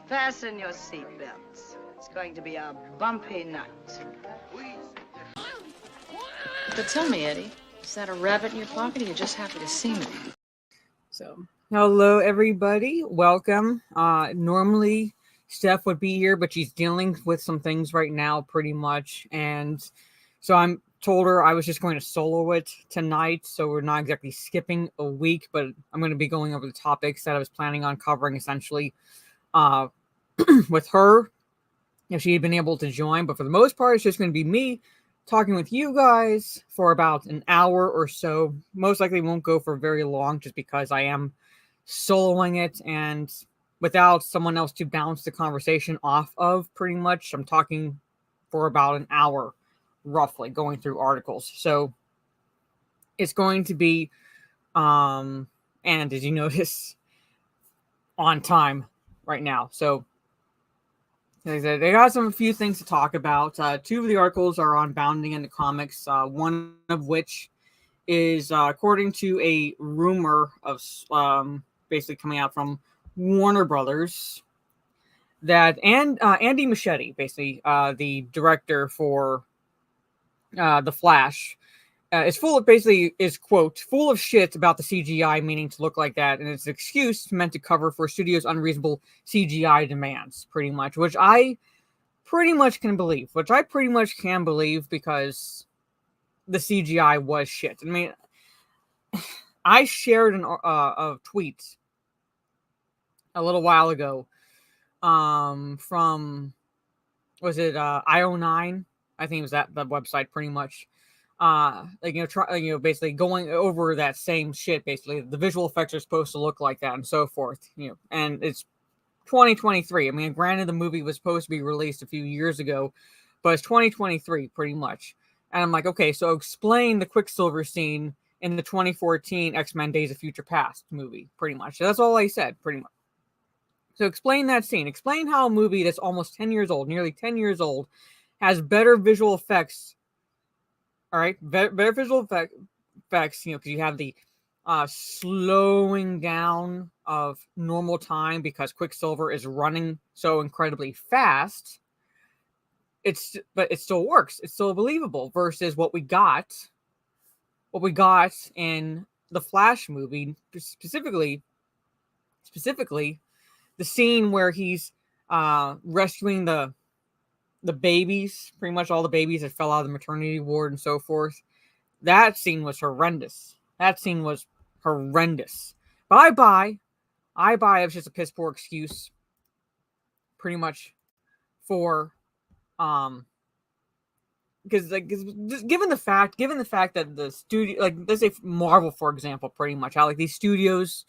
Fasten your seatbelts. It's going to be a bumpy night. But tell me, Eddie, is that a rabbit in your pocket, or you just happy to see me? So, hello everybody. Welcome. Normally Steph would be here, but she's dealing with some things right now pretty much. And so I'm told her I was just going to solo it tonight. So we're not exactly skipping a week, but I'm going to be going over the topics that I was planning on covering essentially with her if she had been able to join. But for the most part, it's just going to be me talking with you guys for about an hour or so. Most likely won't go for very long just because I am soloing it and without someone else to bounce the conversation off of pretty much. I'm talking for about an hour roughly going through articles. So it's going to be, and as you notice, on time right now. So they got a few things to talk about. Two of the articles are on Bounding in the comics, one of which is according to a rumor of basically coming out from Warner Brothers that Andy Muschietti, basically the director for The Flash, is quote full of shit about the CGI meaning to look like that, and it's an excuse meant to cover for studio's unreasonable CGI demands, pretty much, which I pretty much can believe. Because the CGI was shit. I mean, I shared a tweet a little while ago, from was it IO9? I think it was that website pretty much. Basically going over that same shit. Basically, the visual effects are supposed to look like that and so forth. And it's 2023. I mean, granted, the movie was supposed to be released a few years ago, but it's 2023 pretty much. And I'm like, okay, so explain the Quicksilver scene in the 2014 X-Men Days of Future Past movie, pretty much. So that's all I said, pretty much. So explain that scene. Explain how a movie that's almost 10 years old, nearly 10 years old, has better visual effects. All right, better visual effects, because you have the slowing down of normal time because Quicksilver is running so incredibly fast. But it still works. It's still believable versus what we got in the Flash movie, specifically the scene where he's rescuing the babies, pretty much all the babies that fell out of the maternity ward and so forth. That scene was horrendous. But I buy it was just a piss poor excuse, pretty much, for because given the fact that the studio, like let's say Marvel for example, pretty much how like these studios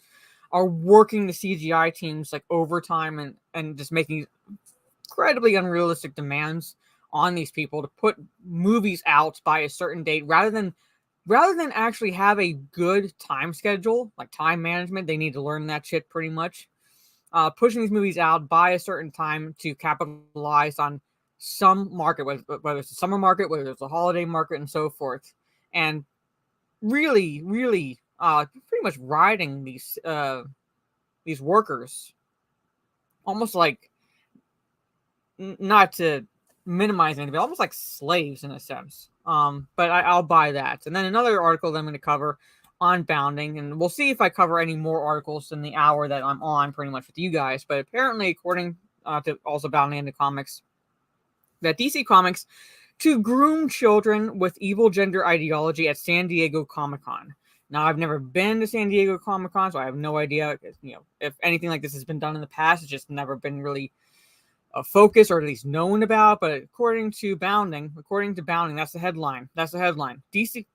are working the CGI teams like overtime and just making incredibly unrealistic demands on these people to put movies out by a certain date rather than actually have a good time schedule, like time management. They need to learn that shit pretty much. Pushing these movies out by a certain time to capitalize on some market, whether it's a summer market, whether it's a holiday market, and so forth, and really, really, pretty much riding these workers, almost like, not to minimize anything, but almost like slaves in a sense. But I'll buy that. And then another article that I'm going to cover on Bounding, and we'll see if I cover any more articles in the hour that I'm on pretty much with you guys. But apparently, according to also Bounding in the comics, that DC Comics to groom children with evil gender ideology at San Diego Comic-Con. Now, I've never been to San Diego Comic-Con, so I have no idea, if anything like this has been done in the past. It's just never been really a focus, or at least known about. But according to Bounding, that's the headline. DC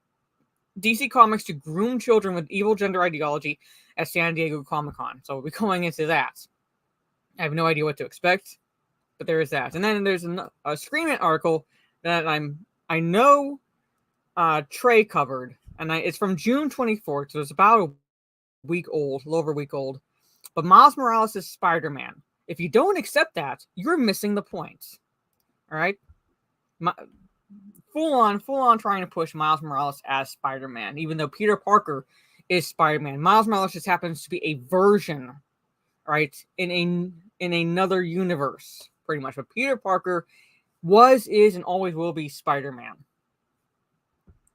Comics to groom children with evil gender ideology at San Diego Comic-Con. So we'll be going into that. I have no idea what to expect, but there is that. And then there's a Scream It article that I know Trey covered, and it's from June 24th, so it's about a little over a week old. But Miles Morales is Spider-Man. If you don't accept that, you're missing the point. All right? Full on trying to push Miles Morales as Spider-Man, even though Peter Parker is Spider-Man. Miles Morales just happens to be a version, right, in in another universe, pretty much. But Peter Parker was, is, and always will be Spider-Man.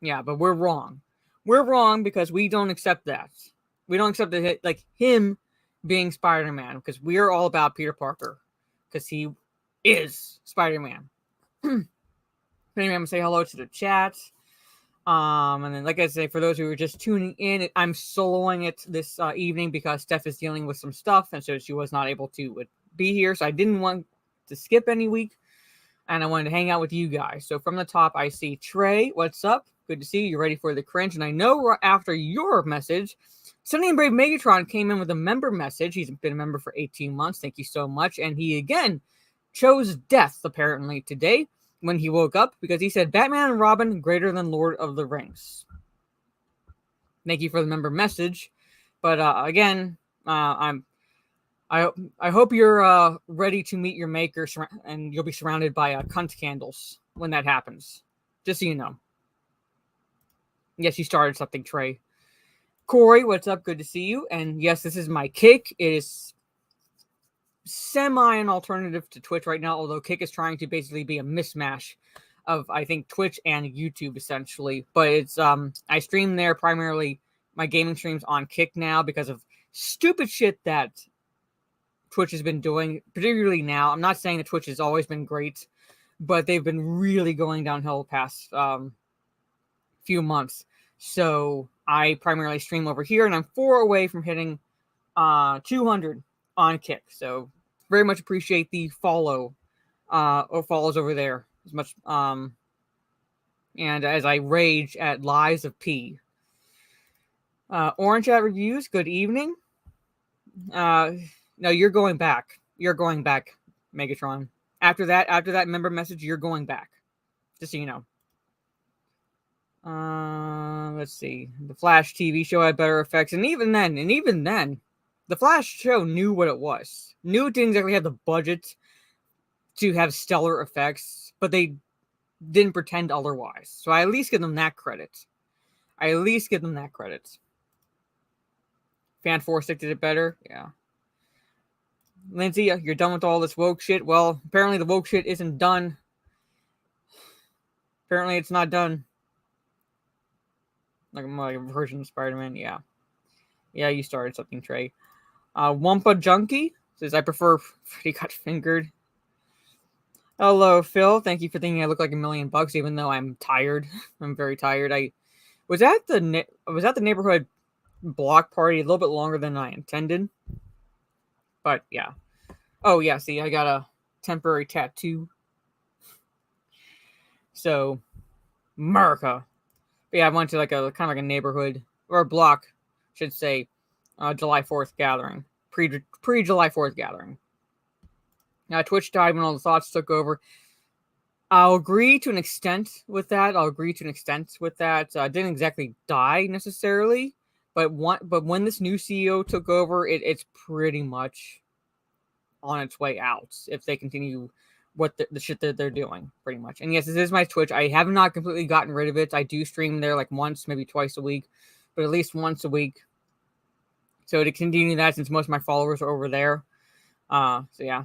Yeah, but we're wrong. We're wrong because we don't accept that. We don't accept that, like, him being Spider-Man, because we are all about Peter Parker, because he is Spider-Man. Anyway, I'm gonna say hello to the chat. And then, like I say, for those who are just tuning in, I'm soloing it this evening because Steph is dealing with some stuff, and so she was not able to be here. So I didn't want to skip any week, and I wanted to hang out with you guys. So from the top, I see Trey. What's up? Good to see you. You're ready for the cringe, and I know after your message, Sunny and Brave Megatron came in with a member message. He's been a member for 18 months. Thank you so much. And he again chose death apparently today when he woke up, because he said Batman and Robin greater than Lord of the Rings. Thank you for the member message. But again, I hope you're ready to meet your maker, and you'll be surrounded by cunt candles when that happens. Just so you know. Yes, you started something, Trey. Corey, what's up? Good to see you. And yes, this is my Kick. It is semi an alternative to Twitch right now, although Kick is trying to basically be a mismatch of, I think, Twitch and YouTube essentially. But it's I stream there primarily my gaming streams on Kick now because of stupid shit that Twitch has been doing, particularly now. I'm not saying that Twitch has always been great, but they've been really going downhill the past few months. So I primarily stream over here, and I'm 4 away from hitting 200 on Kick. So very much appreciate the follow or follows over there as much. And as I rage at lies of P. Orange Hat Reviews, good evening. No, you're going back. You're going back, Megatron. After that member message, you're going back. Just so you know. Let's see. The Flash TV show had better effects, and even then, the Flash show knew what it was. Knew it didn't exactly have the budget to have stellar effects, but they didn't pretend otherwise. So I at least give them that credit. Fan 4 did it better. Yeah. Lindsay, you're done with all this woke shit. Well, apparently the woke shit isn't done. Apparently it's not done. Like my version of Spider-Man, yeah. Yeah, you started something, Trey. Wumpa Junkie says, I prefer Freddy Got Fingered. Hello, Phil. Thank you for thinking I look like $1,000,000, even though I'm tired. I'm very tired. I was at the neighborhood block party a little bit longer than I intended. But yeah. Oh yeah, see, I got a temporary tattoo. So America. But yeah, I went to like a kind of like a neighborhood or a block, should say, July 4th gathering, pre July 4th gathering. Now Twitch died when all the thoughts took over. I'll agree to an extent with that. Didn't exactly die necessarily, but when this new CEO took over, it's pretty much on its way out if they continue what the shit that they're doing, pretty much. And yes, this is my Twitch. I have not completely gotten rid of it. I do stream there like once, maybe twice a week, but at least once a week. So to continue that, since most of my followers are over there. So yeah.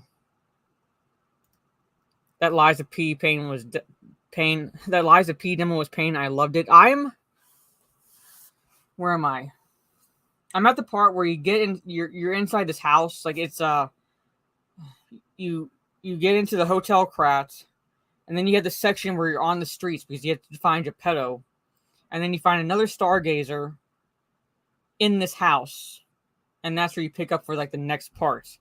That Lies of P pain was pain. That Lies of P demo was pain. I loved it. Where am I? I'm at the part where you get in, you're inside this house. Like it's you get into the Hotel Kratz, and then you get the section where you're on the streets because you have to find Geppetto, and then you find another Stargazer in this house, and that's where you pick up for like the next part,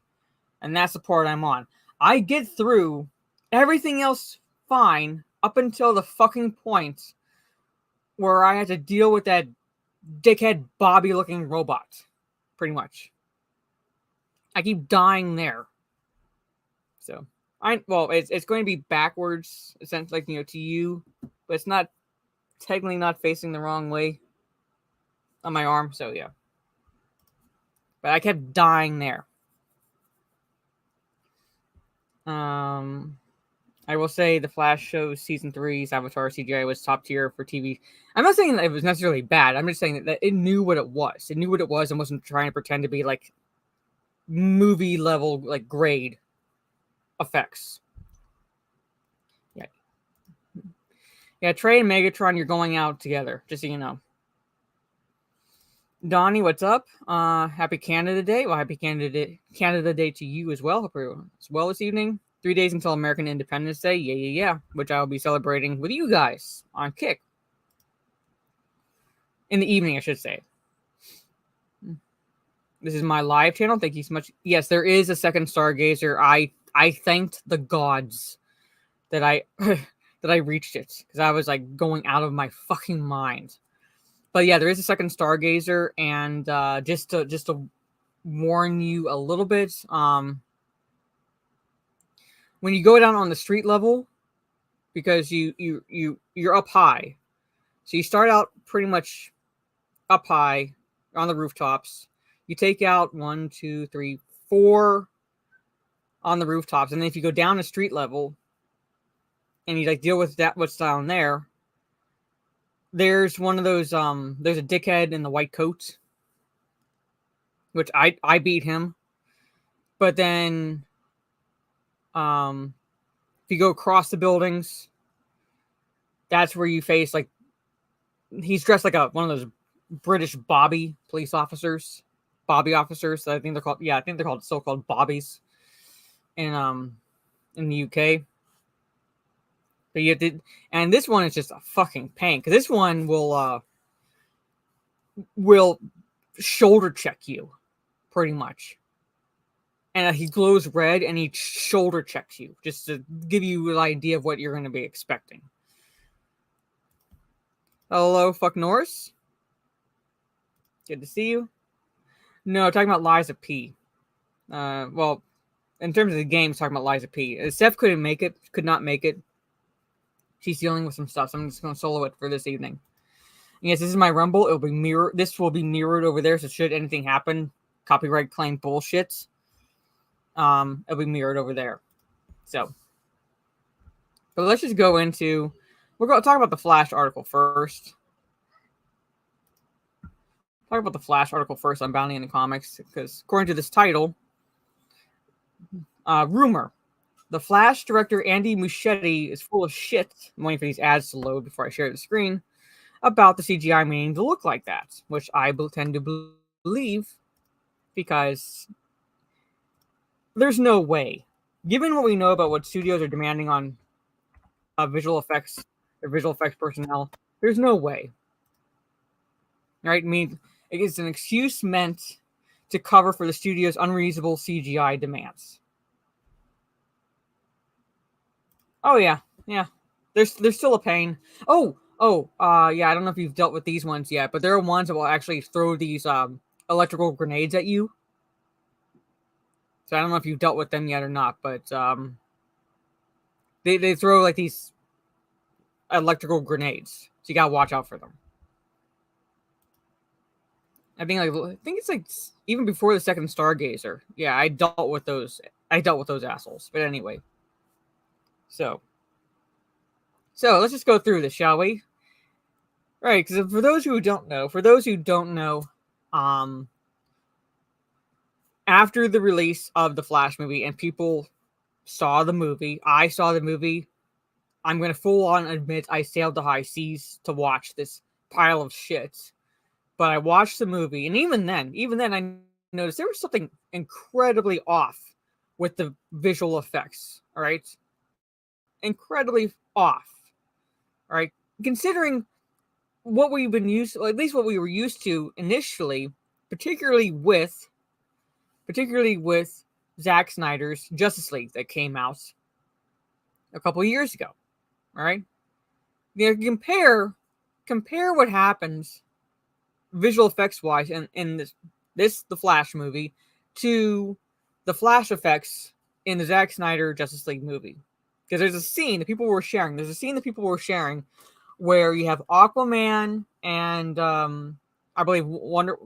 and that's the part I'm on. I get through everything else fine up until the fucking point where I had to deal with that dickhead Bobby-looking robot, pretty much. I keep dying there. So it's going to be backwards, essentially, like, to you, but it's not technically not facing the wrong way on my arm. So yeah, but I kept dying there. I will say the Flash show season 3's Avatar CGI was top tier for TV. I'm not saying that it was necessarily bad. I'm just saying that it knew what it was. It knew what it was and wasn't trying to pretend to be like movie level like grade effects. Yeah. Yeah, Trey and Megatron, you're going out together, just so you know. Donnie, what's up? Happy Canada Day. Well, happy Canada Day to you as well. Hope you're as well this evening. 3 days until American Independence Day. Yeah. Which I'll be celebrating with you guys on Kick. In the evening, I should say. This is my live channel. Thank you so much. Yes, there is a second Stargazer. I thanked the gods that I that I reached it, because I was like going out of my fucking mind. But yeah, there is a second Stargazer, and just to warn you a little bit, when you go down on the street level, because you're up high, so you start out pretty much up high on the rooftops. You take out 1, 2, 3, 4 on the rooftops, and then if you go down to street level and you like deal with that what's down there, there's one of those there's a dickhead in the white coat, which I beat him. But then if you go across the buildings, that's where you face like he's dressed like one of those British Bobby police officers. Bobby officers. I think they're called. Yeah, I think they're called still called Bobbies in the UK. But you did, and this one is just a fucking pain, because this one will shoulder check you, pretty much. And he glows red, and he shoulder checks you just to give you an idea of what you're going to be expecting. Hello, fuck Norris. Good to see you. No, talking about Liza P. Well, in terms of the game, talking about Liza P. Steph could not make it. She's dealing with some stuff, so I'm just going to solo it for this evening. And yes, this is my Rumble. It'll be mirrored. This will be mirrored over there, so should anything happen, copyright claim bullshit, it'll be mirrored over there. So, but let's just go into. We're going to talk about the Flash article first. Talk about the Flash article first on Bounty in the Comics, because according to this title, rumor, the Flash director Andy Muschietti is full of shit. I'm waiting for these ads to load before I share the screen, about the CGI meaning to look like that, which I tend to believe, because there's no way, given what we know about what studios are demanding on visual effects, or visual effects personnel, there's no way. Right? I mean, it is an excuse meant to cover for the studio's unreasonable CGI demands. Oh yeah. There's still a pain. Yeah. I don't know if you've dealt with these ones yet, but there are ones that will actually throw these electrical grenades at you. So I don't know if you've dealt with them yet or not, but they throw like these electrical grenades, so you gotta watch out for them. I think it's like even before the second Stargazer. Yeah, I dealt with those assholes. But anyway, so let's just go through this, shall we? Right, because for those who don't know, after the release of the Flash movie and people saw the movie, I saw the movie. I'm going to full on admit I sailed the high seas to watch this pile of shit. But I watched the movie, and even then I noticed there was something incredibly off with the visual effects, all right? Incredibly off, all right? Considering what we've been used to, at least what we were used to initially, particularly with Zack Snyder's Justice League that came out a couple of years ago, all right? You know, compare what happens visual effects wise in this the Flash movie to the Flash effects in the Zack Snyder Justice League movie. Because there's a scene that people were sharing where you have Aquaman and I believe Wonder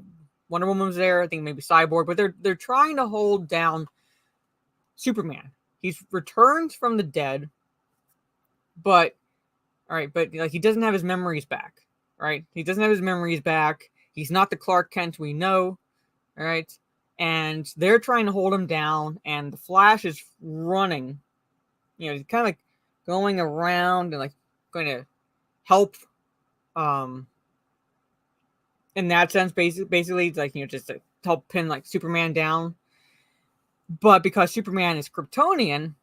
Woman was there. I think maybe Cyborg, but they're trying to hold down Superman. He's returned from the dead, but like he doesn't have his memories back. Right? He doesn't have his memories back. He's not the Clark Kent we know. All right. and they're trying to hold him down, and the Flash is running, kind of like going around and like going to help, in that sense, basically it's like, just to help pin like Superman down. But because Superman is Kryptonian,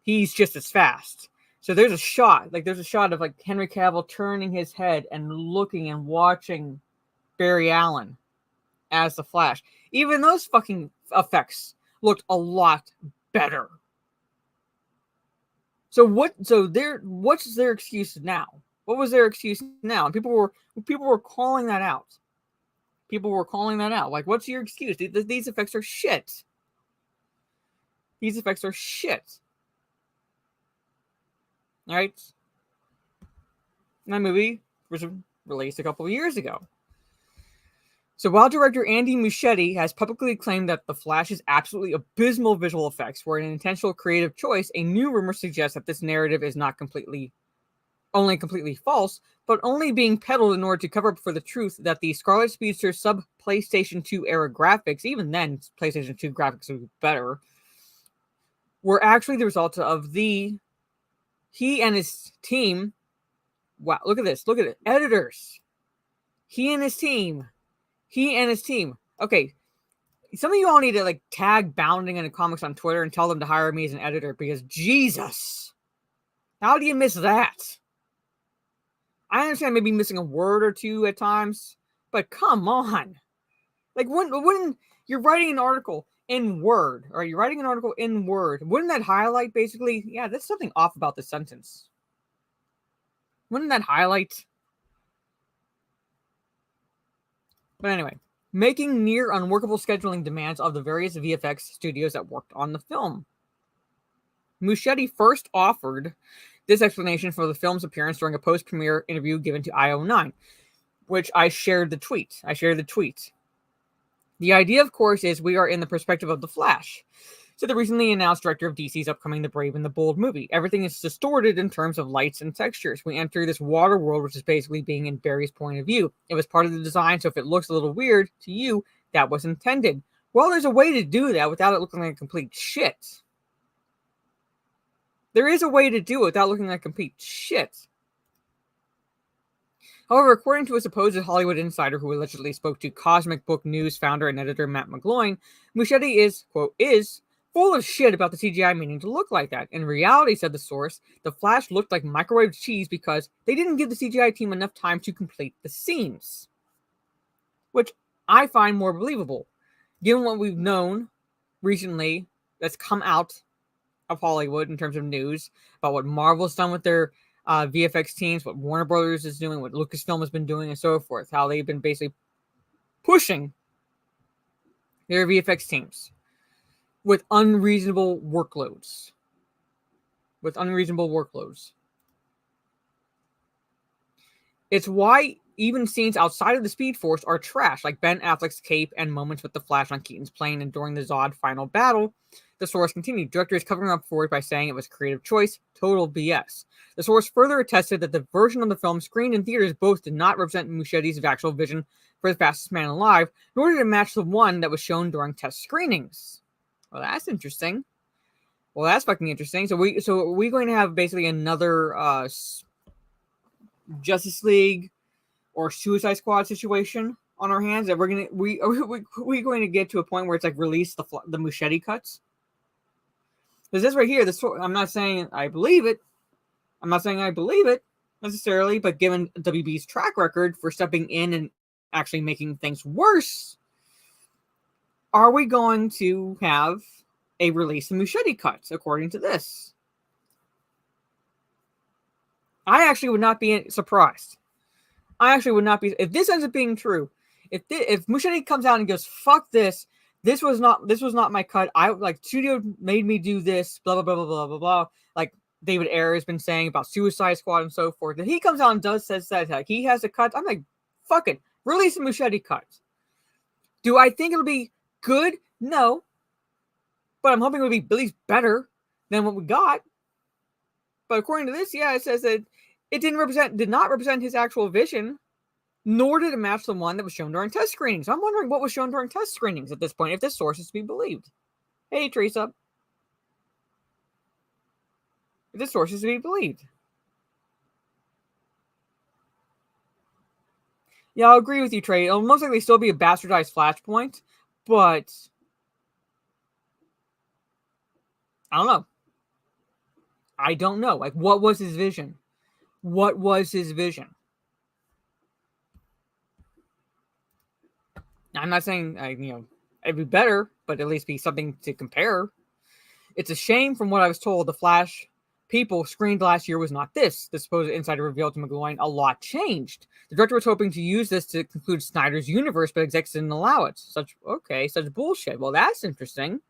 he's just as fast. So there's a shot of like Henry Cavill turning his head and looking and watching Barry Allen as the Flash. Even those fucking effects looked a lot better. So what's their excuse now? What was their excuse now? And people were calling that out. People were calling that out. Like, what's your excuse? These effects are shit. These effects are shit. All right? That movie was released a couple of years ago. So while director Andy Muschietti has publicly claimed that The Flash's absolutely abysmal visual effects were an intentional creative choice, a new rumor suggests that this narrative is not completely false, but only being peddled in order to cover up for the truth that the Scarlet Speedster sub-PlayStation 2 era graphics, even then PlayStation 2 graphics would be better, were actually the result of he and his team. Wow, look at this. Look at it. Editors. He and his team. Okay, some of you all need to like tag Bounding in the Comics on Twitter and tell them to hire me as an editor, because Jesus, how do you miss that? I understand maybe missing a word or two at times, but come on. Like when you're writing an article in Word, or you're writing an article in Word, wouldn't that highlight basically, yeah, there's something off about this sentence? Wouldn't that highlight? But anyway, making near unworkable scheduling demands of the various VFX studios that worked on the film. Muschietti first offered this explanation for the film's appearance during a post-premiere interview given to IO9, which I shared the tweet. The idea, of course, is we are in the perspective of the Flash. So the recently announced director of DC's upcoming The Brave and the Bold movie. Everything is distorted in terms of lights and textures. We enter this water world, which is basically being in Barry's point of view. It was part of the design, so if it looks a little weird to you, that was intended. Well, there's a way to do that without it looking like complete shit. There is a way to do it without looking like complete shit. However, according to a supposed Hollywood insider who allegedly spoke to Cosmic Book News founder and editor Matt McGloin, Muschietti is, quote, is full of shit about the CGI meaning to look like that. In reality, said the source, the Flash looked like microwave cheese because they didn't give the CGI team enough time to complete the scenes. Which I find more believable, given what we've known recently that's come out of Hollywood in terms of news about what Marvel's done with their VFX teams, what Warner Brothers is doing, what Lucasfilm has been doing, and so forth. How they've been basically pushing their VFX teams with unreasonable workloads. It's why even scenes outside of the Speed Force are trash, like Ben Affleck's cape and moments with the Flash on Keaton's plane and during the Zod final battle. The source continued. Director is covering up for it by saying it was creative choice. Total BS. The source further attested that the version of the film screened in theaters both did not represent Muschietti's actual vision for The Fastest Man Alive, nor did it match the one that was shown during test screenings. Well, that's interesting. Well, that's fucking interesting. So are we going to have basically another Justice League or Suicide Squad situation on our hands? That we're going to get to a point where it's like release the Muschietti cuts? Because this right here, I'm not saying I believe it. I'm not saying I believe it necessarily, but given WB's track record for stepping in and actually making things worse, are we going to have a release of Muschietti cuts according to this? I actually would not be surprised. If this ends up being true. If Muschietti comes out and goes, "Fuck this. This was not my cut. I like studio made me do this." Blah blah blah blah blah blah blah. Like David Ayer has been saying about Suicide Squad and so forth. And he comes out and says that like, he has a cut. I'm like, fuck it. Release a Muschietti cut. Do I think it'll be good? No. But I'm hoping it'll be at least better than what we got. But according to this, yeah, it says that it did not represent his actual vision, nor did it match the one that was shown during test screenings. I'm wondering what was shown during test screenings at this point, if this source is to be believed. Hey, Teresa. If this source is to be believed. Yeah, I'll agree with you, Trey. It'll most likely still be a bastardized Flashpoint, but I don't know. I don't know. Like, what was his vision? What was his vision? I'm not saying, it'd be better, but at least be something to compare. It's a shame, from what I was told, the Flash people screened last year was not this. The supposed insider revealed to McGloin a lot changed. The director was hoping to use this to conclude Snyder's universe, but execs didn't allow it. Such bullshit. Well, that's interesting.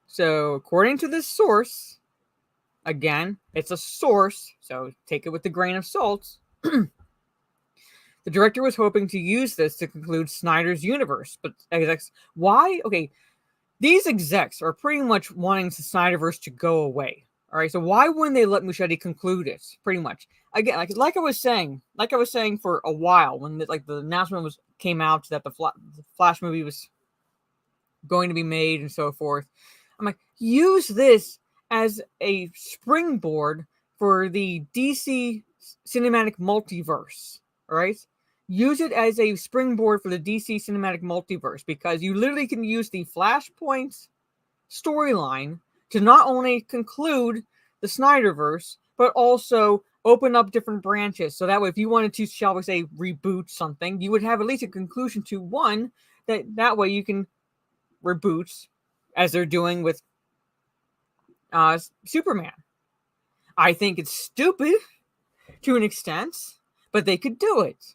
So, according to this source, again, it's a source, so take it with a grain of salt. The director was hoping to use this to conclude Snyder's universe, but execs, why? Okay, these execs are pretty much wanting the Snyderverse to go away. All right, so why wouldn't they let Muschietti conclude it? Pretty much, again, like I was saying for a while when the announcement came out that the Flash movie was going to be made and so forth. I'm like, use this as a springboard for the DC cinematic multiverse. All right, use it as a springboard for the DC cinematic multiverse, because you literally can use the Flashpoint storyline to not only conclude the Snyderverse, but also open up different branches. So that way, if you wanted to, shall we say, reboot something, you would have at least a conclusion to one. That way you can reboot, as they're doing with Superman. I think it's stupid to an extent, but they could do it.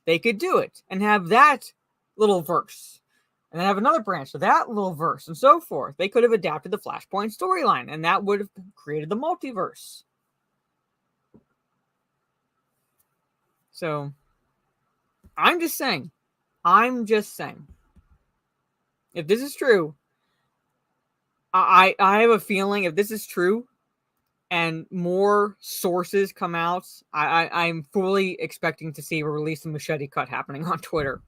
They could do it and have that little verse, and then have another branch of that little verse, and so forth. They could have adapted the Flashpoint storyline, and that would have created the multiverse. So, I'm just saying. If this is true, I have a feeling if this is true, and more sources come out, I'm fully expecting to see a release of Muschietti cut happening on Twitter.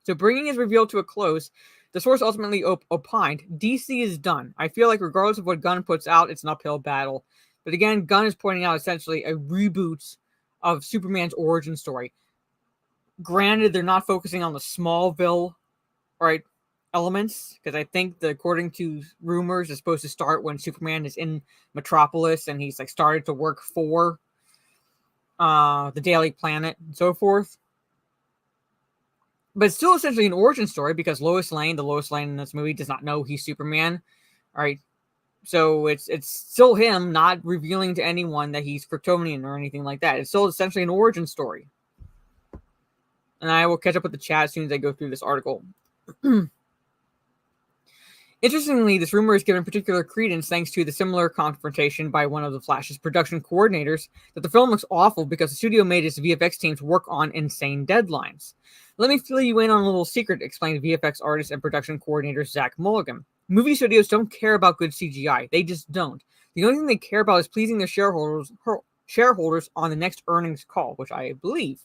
So, bringing his reveal to a close, the source ultimately opined, DC is done. I feel like regardless of what Gunn puts out, it's an uphill battle. But again, Gunn is pointing out essentially a reboot of Superman's origin story. Granted, they're not focusing on the Smallville, right, elements, because I think according to rumors, it's supposed to start when Superman is in Metropolis and he's started to work for the Daily Planet and so forth. But it's still essentially an origin story, because the Lois Lane in this movie does not know he's Superman. All right. So it's still him not revealing to anyone that he's Kryptonian or anything like that. It's still essentially an origin story. And I will catch up with the chat as soon as I go through this article. Interestingly, this rumor is given particular credence thanks to the similar confrontation by one of the Flash's production coordinators that the film looks awful because the studio made its VFX teams work on insane deadlines. Let me fill you in on a little secret, explained VFX artist and production coordinator Zach Mulligan. Movie studios don't care about good CGI. They just don't. The only thing they care about is pleasing their shareholders on the next earnings call, which I believe.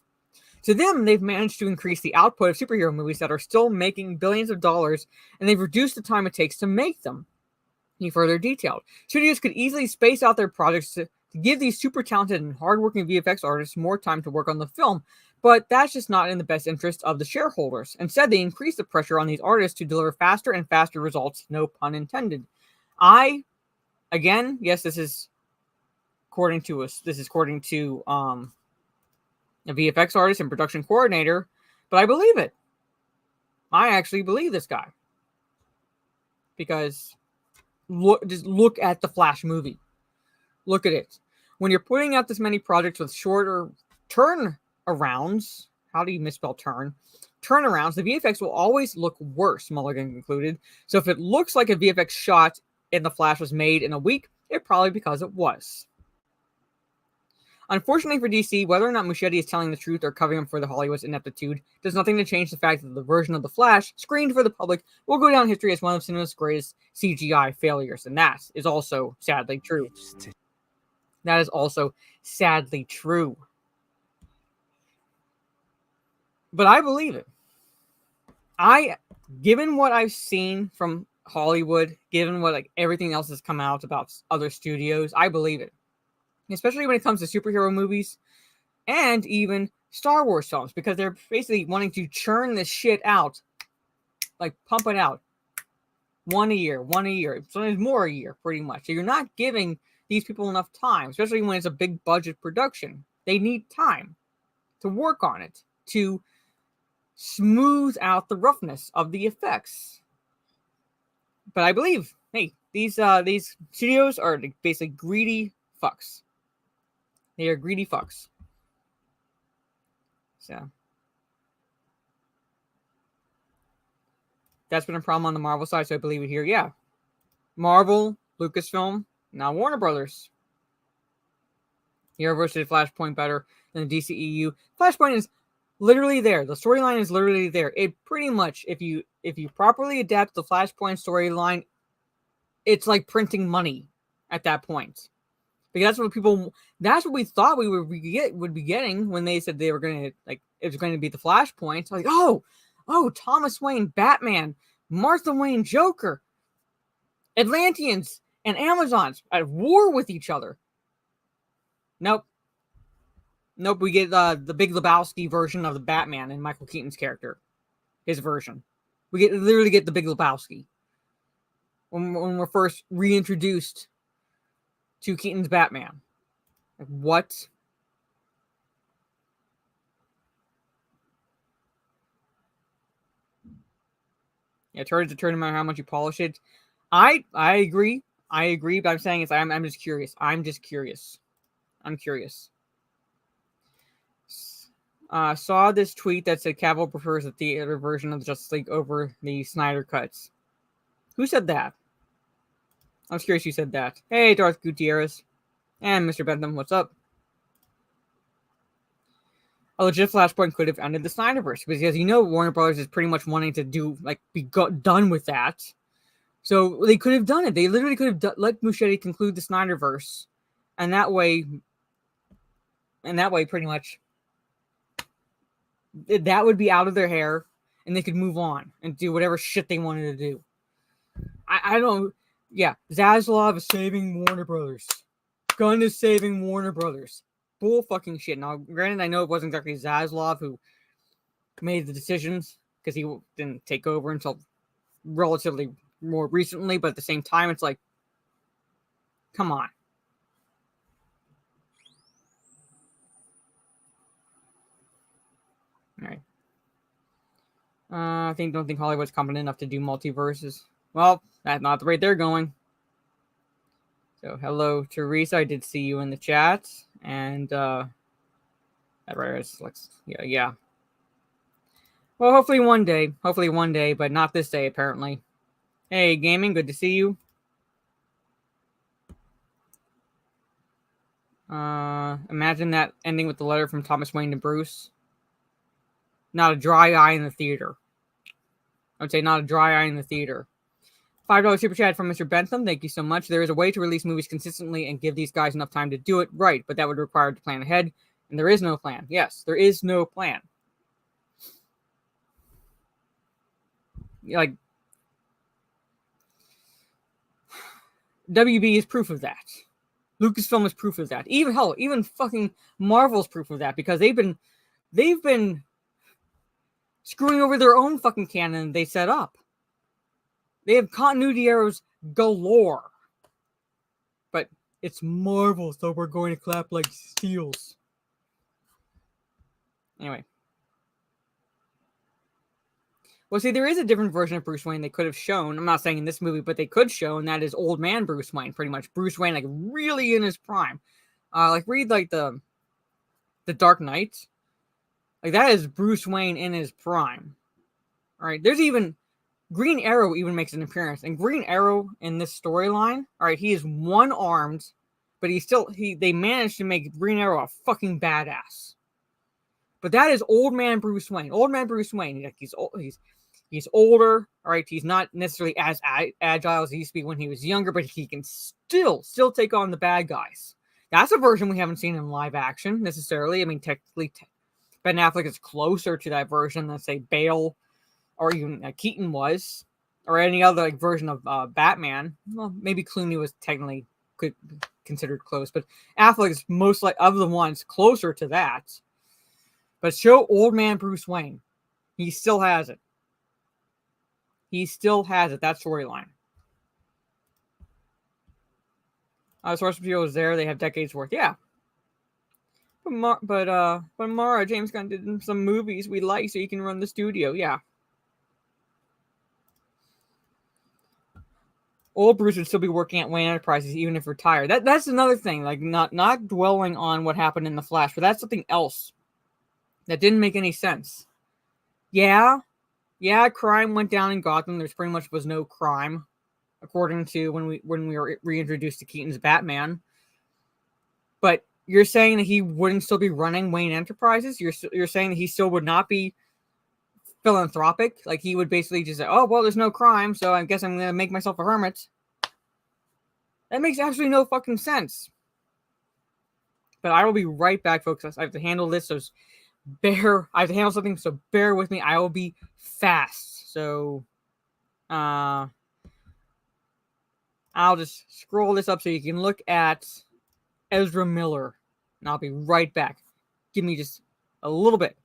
To them, they've managed to increase the output of superhero movies that are still making billions of dollars, and they've reduced the time it takes to make them. He further detailed, studios could easily space out their projects to give these super talented and hardworking VFX artists more time to work on the film, but that's just not in the best interest of the shareholders. Instead, they increase the pressure on these artists to deliver faster and faster results, no pun intended. Yes, this is according to a VFX artist and production coordinator, but I believe it. I actually believe this guy. Because just look at the Flash movie. Look at it. When you're putting out this many projects with shorter turnarounds, how do you misspell turn? Turnarounds, the VFX will always look worse, Mulligan concluded. So if it looks like a VFX shot in the Flash was made in a week, it's probably because it was. Unfortunately for DC, whether or not Muschietti is telling the truth or covering up for the Hollywood's ineptitude does nothing to change the fact that the version of The Flash screened for the public will go down in history as one of cinema's greatest CGI failures, and that is also sadly true. That is also sadly true. But I believe it. Given what I've seen from Hollywood, given what everything else has come out about other studios, I believe it. Especially when it comes to superhero movies and even Star Wars films, because they're basically wanting to churn this shit out, pump it out. One a year. Sometimes more a year, pretty much. So you're not giving these people enough time, especially when it's a big budget production. They need time to work on it, to smooth out the roughness of the effects. But I believe, hey, these studios are basically greedy fucks. They are greedy fucks. So that's been a problem on the Marvel side, so I believe it here. Yeah. Marvel, Lucasfilm, now Warner Brothers. Arrowverse did Flashpoint better than the DCEU. Flashpoint is literally there. The storyline is literally there. It pretty much, if you properly adapt the Flashpoint storyline, it's like printing money at that point. Because that's what we thought we would be getting when they said they were going to, it was going to be the Flashpoint. Like, oh, Thomas Wayne, Batman, Martha Wayne, Joker, Atlanteans, and Amazons at war with each other. Nope, we get the Big Lebowski version of the Batman and Michael Keaton's character. His version. We literally get the Big Lebowski. When we're first reintroduced to Keaton's Batman. What? Yeah, turn to turn no matter how much you polish it. I agree, but I'm saying I'm just curious. I'm curious. Saw this tweet that said Cavill prefers the theater version of the Justice League over the Snyder cuts. Who said that? I was curious who said that. Hey, Darth Gutierrez. And Mr. Bentham, what's up? A legit Flashpoint could have ended the Snyderverse, because Warner Brothers is pretty much wanting to done with that. So they could have done it. They literally could have let Muschietti conclude the Snyderverse, and that way, pretty much, that would be out of their hair, and they could move on and do whatever shit they wanted to do. I don't. Yeah, Zaslav is saving Warner Brothers. Gunn is saving Warner Brothers. Bull fucking shit. Now, granted, I know it wasn't exactly Zaslav who made the decisions, because he didn't take over until relatively more recently, but at the same time, it's like, come on. All right. Don't think Hollywood's competent enough to do multiverses. Well, that's not the rate they're going. So, hello, Teresa. I did see you in the chat. And, yeah. Well, hopefully one day, but not this day, apparently. Hey, Gaming, good to see you. Imagine that ending with the letter from Thomas Wayne to Bruce. Not a dry eye in the theater. I would say not a dry eye in the theater. $5 super chat from Mr. Bentham. Thank you so much. There is a way to release movies consistently and give these guys enough time to do it right, but that would require to plan ahead, and there is no plan. Yes, there is no plan. Like, WB is proof of that. Lucasfilm is proof of that. Even fucking Marvel's proof of that, because they've been screwing over their own fucking canon they set up. They have continuity errors galore. But it's Marvel, so we're going to clap like seals. Anyway. Well, see, there is a different version of Bruce Wayne they could have shown. I'm not saying in this movie, but they could show, and that is old man Bruce Wayne, pretty much. Bruce Wayne, really in his prime. Read, the Dark Knight. That is Bruce Wayne in his prime. All right, there's even... Green Arrow even makes an appearance. And Green Arrow in this storyline, all right, he is one-armed, but they managed to make Green Arrow a fucking badass. But that is old man Bruce Wayne. Old man Bruce Wayne. He's older. All right, he's not necessarily as agile as he used to be when he was younger, but he can still take on the bad guys. That's a version we haven't seen in live action necessarily. I mean, technically, Ben Affleck is closer to that version than, say, Bale or even Keaton was, or any other version of Batman. Well, maybe Clooney was technically considered close, but Affleck is most like of the ones closer to that. But show old man Bruce Wayne. He still has it. He still has it. That storyline. Source material is there. They have decades worth. Yeah. But Mara, James Gunn did some movies we like, so you can run the studio. Yeah. Old Bruce would still be working at Wayne Enterprises even if retired. That's another thing. Like not dwelling on what happened in the Flash, but that's something else that didn't make any sense. Yeah, crime went down in Gotham. There's pretty much was no crime, according to when we were reintroduced to Keaton's Batman. But you're saying that he wouldn't still be running Wayne Enterprises? You're saying that he still would not be philanthropic? Like he would basically just say, "Oh well, there's no crime, so I guess I'm gonna make myself a hermit." That makes absolutely no fucking sense. But I will be right back, folks. I have to handle this, so I have to handle something, so bear with me. I will be fast. So, I'll just scroll this up so you can look at Ezra Miller, and I'll be right back. Give me just a little bit.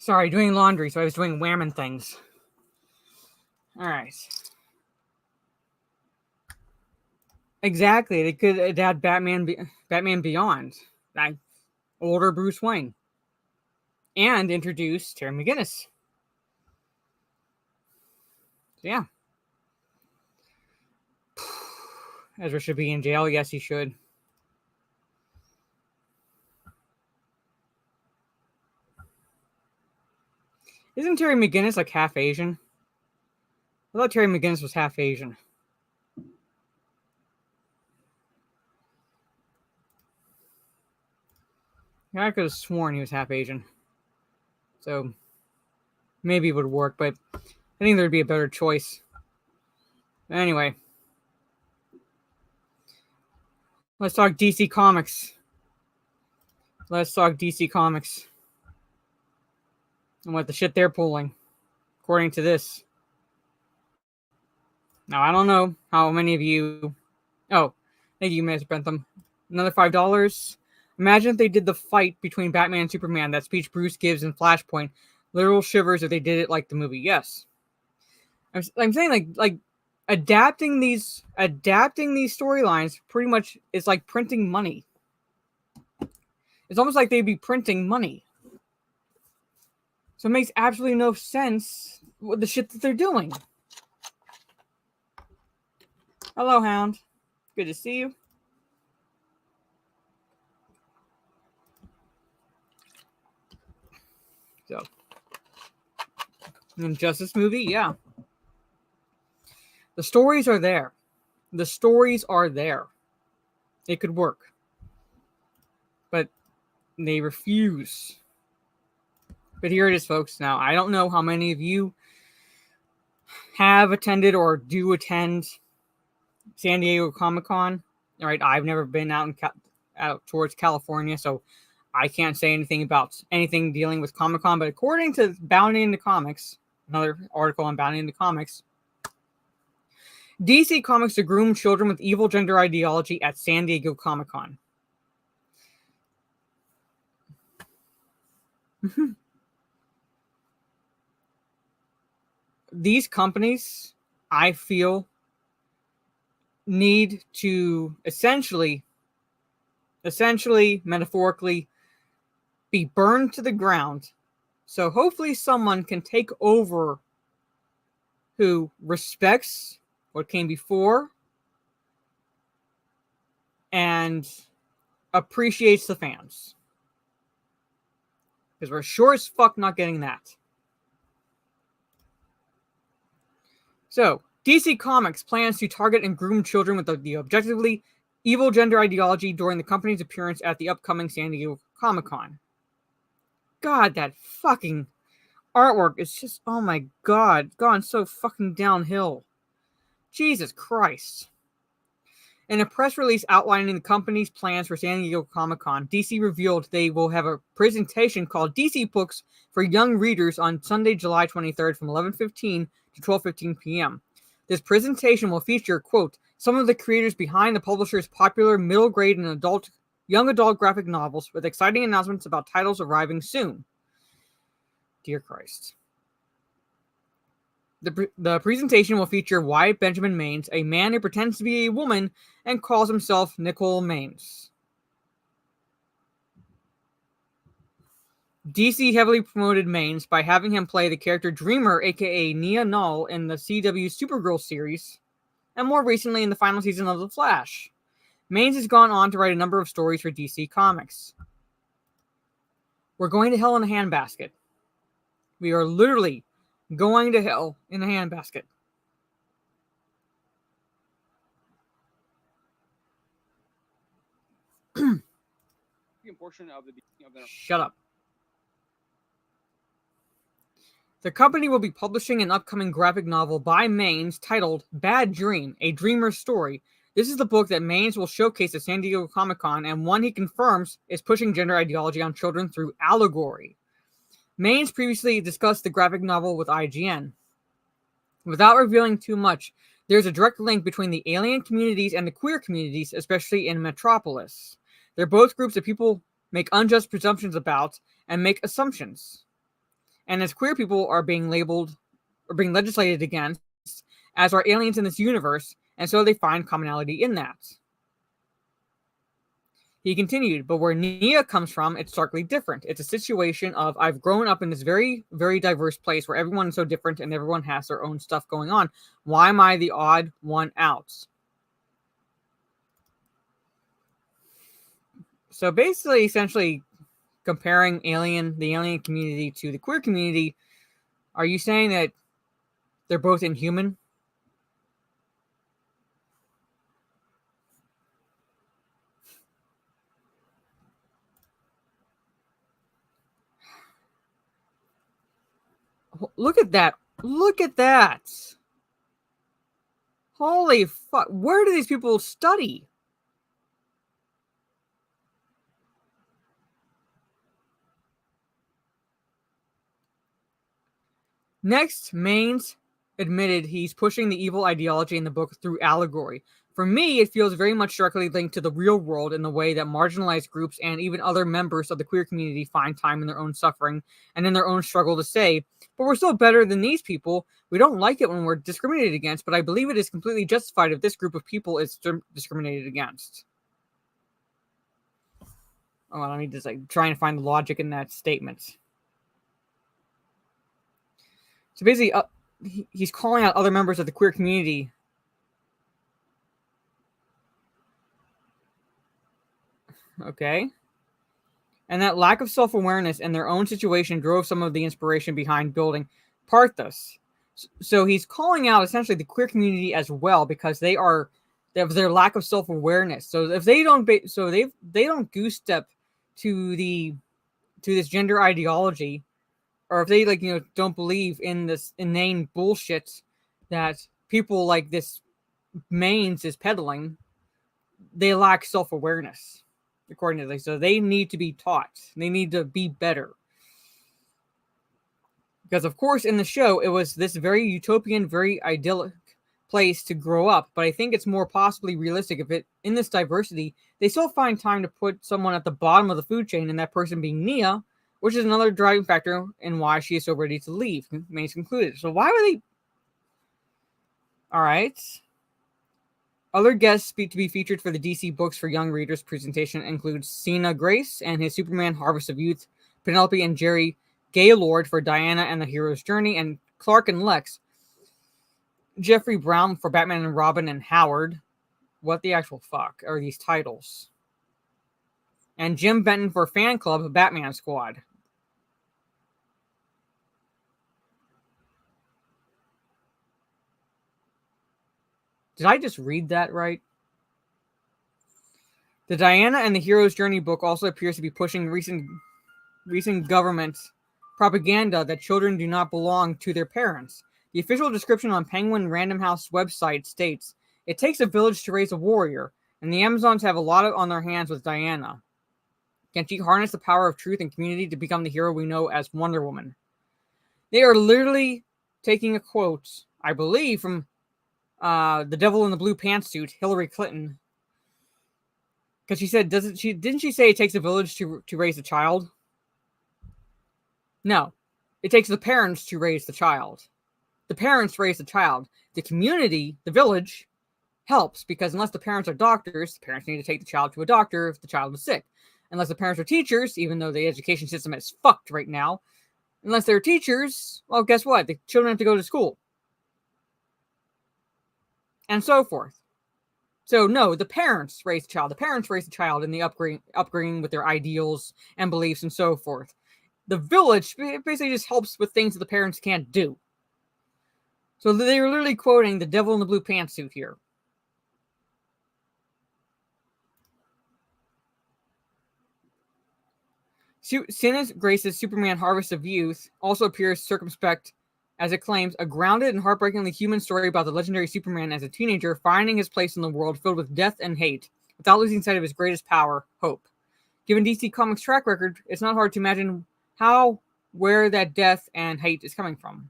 Sorry, doing laundry, so I was doing whammon things. All right. Exactly. They could add Batman Beyond. Older Bruce Wayne. and introduce Terry McGinnis. So, yeah. Ezra should be in jail. Yes, he should. Isn't Terry McGinnis like half Asian? I thought Terry McGinnis was half Asian. Yeah, I could have sworn he was half Asian. So maybe it would work, but I think there'd be a better choice. Anyway, let's talk DC Comics. Let's talk DC Comics. And what the shit they're pulling, according to this. Now, I don't know how many of you... Oh, thank you, Mr. Bentham. Another $5. Imagine if they did the fight between Batman and Superman, that speech Bruce gives in Flashpoint. Literal shivers if they did it like the movie. Yes. I'm saying like adapting these storylines pretty much is like printing money. It's almost like they'd be printing money. So it makes absolutely no sense with the shit that they're doing. Hello, Hound. Good to see you. So, Injustice movie, yeah. The stories are there. The stories are there. It could work. But they refuse. But here it is, folks. Now, I don't know how many of you have attended or do attend San Diego Comic-Con. All right, I've never been out towards California, so I can't say anything about anything dealing with Comic-Con. But according to Bounding into Comics, another article on Bounding into Comics, DC Comics to groom children with evil gender ideology at San Diego Comic-Con. These companies, I feel, need to essentially, metaphorically, be burned to the ground. So hopefully someone can take over who respects what came before and appreciates the fans. Because we're sure as fuck not getting that. So, DC Comics plans to target and groom children with the objectively evil gender ideology during the company's appearance at the upcoming San Diego Comic-Con. God, that fucking artwork is just, oh my god, gone so fucking downhill. Jesus Christ. In a press release outlining the company's plans for San Diego Comic-Con, DC revealed they will have a presentation called DC Books for Young Readers on Sunday, July 23rd from 11:15 to 12:15 p.m. This presentation will feature, quote, some of the creators behind the publisher's popular middle grade and young adult graphic novels with exciting announcements about titles arriving soon. Dear Christ. The presentation will feature Wyatt Benjamin Maines, a man who pretends to be a woman and calls himself Nicole Maines. DC heavily promoted Maines by having him play the character Dreamer, aka Nia Null, in the CW Supergirl series, and more recently in the final season of The Flash. Maines has gone on to write a number of stories for DC Comics. We're going to hell in a handbasket. We are literally going to hell in a handbasket. Shut up. The company will be publishing an upcoming graphic novel by Maines titled Bad Dream, A Dreamer's Story. This is the book that Maines will showcase at San Diego Comic-Con, and one he confirms is pushing gender ideology on children through allegory. Maines previously discussed the graphic novel with IGN. Without revealing too much, there's a direct link between the alien communities and the queer communities, especially in Metropolis. They're both groups that people make unjust presumptions about and make assumptions. And as queer people are being labeled or being legislated against, as are aliens in this universe, and so they find commonality in that. He continued, but where Nia comes from, it's starkly different. It's a situation of I've grown up in this very, very diverse place where everyone is so different and everyone has their own stuff going on. Why am I the odd one out? So basically, essentially comparing the alien community to the queer community, are you saying that they're both inhuman? Look at that. Look at that. Holy fuck. Where do these people study? Next, Maines admitted he's pushing the evil ideology in the book through allegory. For me, it feels very much directly linked to the real world in the way that marginalized groups and even other members of the queer community find time in their own suffering and in their own struggle to say, but we're still better than these people. We don't like it when we're discriminated against, but I believe it is completely justified if this group of people is discriminated against. Oh, let me just trying to find the logic in that statement. So basically, he's calling out other members of the queer community. Okay. And that lack of self-awareness and their own situation drove some of the inspiration behind building Parthos. So he's calling out essentially the queer community as well because they have their lack of self-awareness. So if they don't, they don't goose step to this gender ideology, or if they don't believe in this inane bullshit that people like this Maines is peddling, they lack self-awareness, according to this. So they need to be taught. They need to be better. Because of course in the show, it was this very utopian, very idyllic place to grow up. But I think it's more possibly realistic if in this diversity, they still find time to put someone at the bottom of the food chain, and that person being Nia, which is another driving factor in why she is so ready to leave, Maines concluded. So why would they... All right. Other guests to be featured for the DC Books for Young Readers presentation include Cena Grace and his Superman Harvest of Youth, Penelope and Jerry Gaylord for Diana and the Hero's Journey, and Clark and Lex, Jeffrey Brown for Batman and Robin and Howard. What the actual fuck are these titles? And Jim Benton for Fan Club Batman Squad. Did I just read that right? The Diana and the Hero's Journey book also appears to be pushing recent government propaganda that children do not belong to their parents. The official description on Penguin Random House website states, "It takes a village to raise a warrior, and the Amazons have a lot on their hands with Diana. Can she harness the power of truth and community to become the hero we know as Wonder Woman?" They are literally taking a quote, I believe, from the devil in the blue pantsuit, Hillary Clinton. Because she said, didn't she say it takes a village to raise a child? No. It takes the parents to raise the child. The parents raise the child. The community, the village, helps because unless the parents are doctors, the parents need to take the child to a doctor if the child is sick. Unless the parents are teachers, even though the education system is fucked right now, unless they're teachers, well, guess what? The children have to go to school. And so forth. So no, the parents raise the child. The parents raise the child in the upbringing with their ideals and beliefs and so forth. The village basically just helps with things that the parents can't do. So they were literally quoting the devil in the blue pantsuit here. Cena Grace's Superman Harvest of Youth also appears circumspect as it claims a grounded and heartbreakingly human story about the legendary Superman as a teenager finding his place in the world filled with death and hate without losing sight of his greatest power, hope. Given DC Comics' track record, it's not hard to imagine where that death and hate is coming from.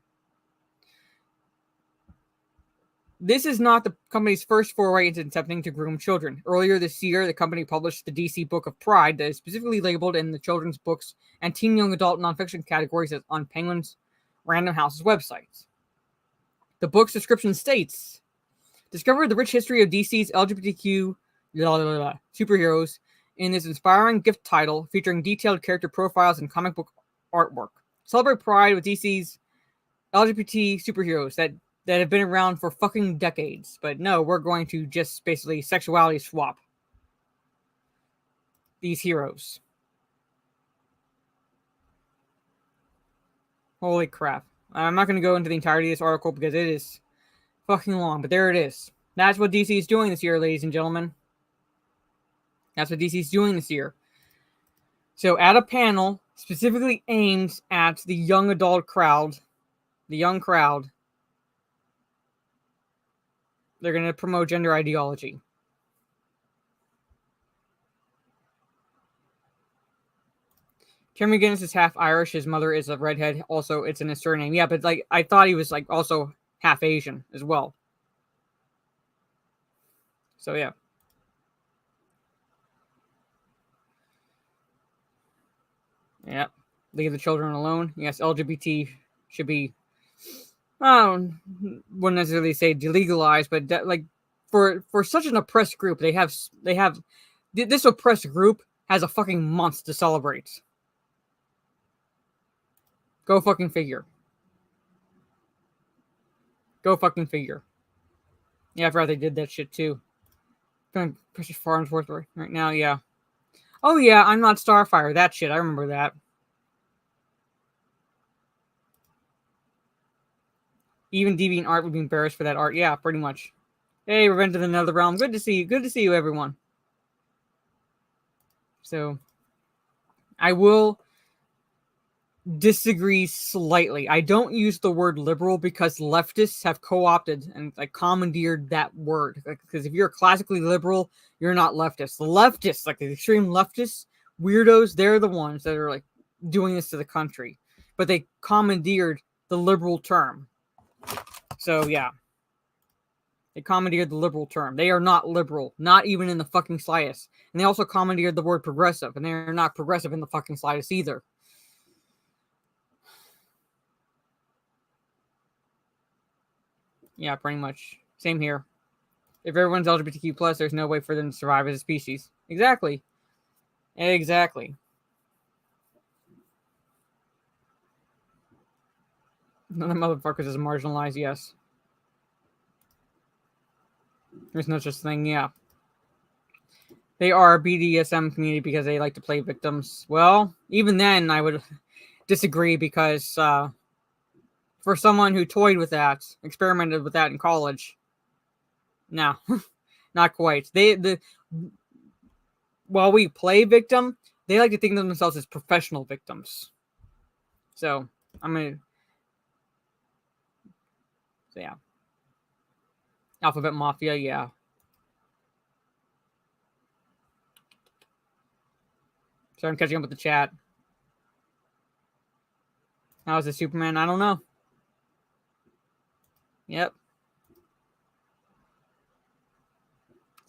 This is not the company's first foray into attempting to groom children. Earlier this year, the company published the DC Book of Pride that is specifically labeled in the children's books and teen young adult nonfiction categories on Penguin's Random House's website. The book's description states, "Discover the rich history of DC's LGBTQ superheroes in this inspiring gift title featuring detailed character profiles and comic book artwork. Celebrate Pride with DC's LGBT superheroes that have been around for fucking decades. But no, we're going to just basically sexuality swap these heroes. Holy crap. I'm not going to go into the entirety of this article because it is fucking long, but there it is. That's what DC is doing this year, ladies and gentlemen. That's what DC is doing this year. So at a panel specifically aimed at the young adult crowd, the young crowd, they're going to promote gender ideology. Jeremy Guinness is half Irish. His mother is a redhead. Also, it's in his surname. Yeah, but like I thought he was like also half Asian as well. So yeah. Yeah. Leave the children alone. Yes, LGBT should be, wouldn't necessarily say delegalized, but that, like for such an oppressed group, they have this oppressed group has a fucking month to celebrate. Go fucking figure. Go fucking figure. Yeah, I forgot they did that shit too. Gonna push as far and forth right now, yeah. Oh yeah, I'm not Starfire. That shit, I remember that. Even DeviantArt would be embarrassed for that art. Yeah, pretty much. Hey, Revenge of the Nether Realm. Good to see you. Good to see you, everyone. So, I will disagree slightly. I don't use the word liberal because leftists have co-opted and like commandeered that word. Because if you're classically liberal, you're not leftist. The leftists, like the extreme leftists, weirdos, they're the ones that are like doing this to the country. But they commandeered the liberal term. So yeah. They commandeered the liberal term. They are not liberal, not even in the fucking slightest. And they also commandeered the word progressive, and they're not progressive in the fucking slightest either. Yeah, pretty much. Same here. If everyone's LGBTQ+, there's no way for them to survive as a species. Exactly. Exactly. None of the motherfuckers is marginalized, yes. There's no such thing, yeah. They are a BDSM community because they like to play victims. Well, even then, I would disagree because for someone who toyed with that, experimented with that in college, no, not quite. While we play victim, they like to think of themselves as professional victims. So, yeah. Alphabet Mafia, yeah. So I'm catching up with the chat. How's the Superman? I don't know. Yep.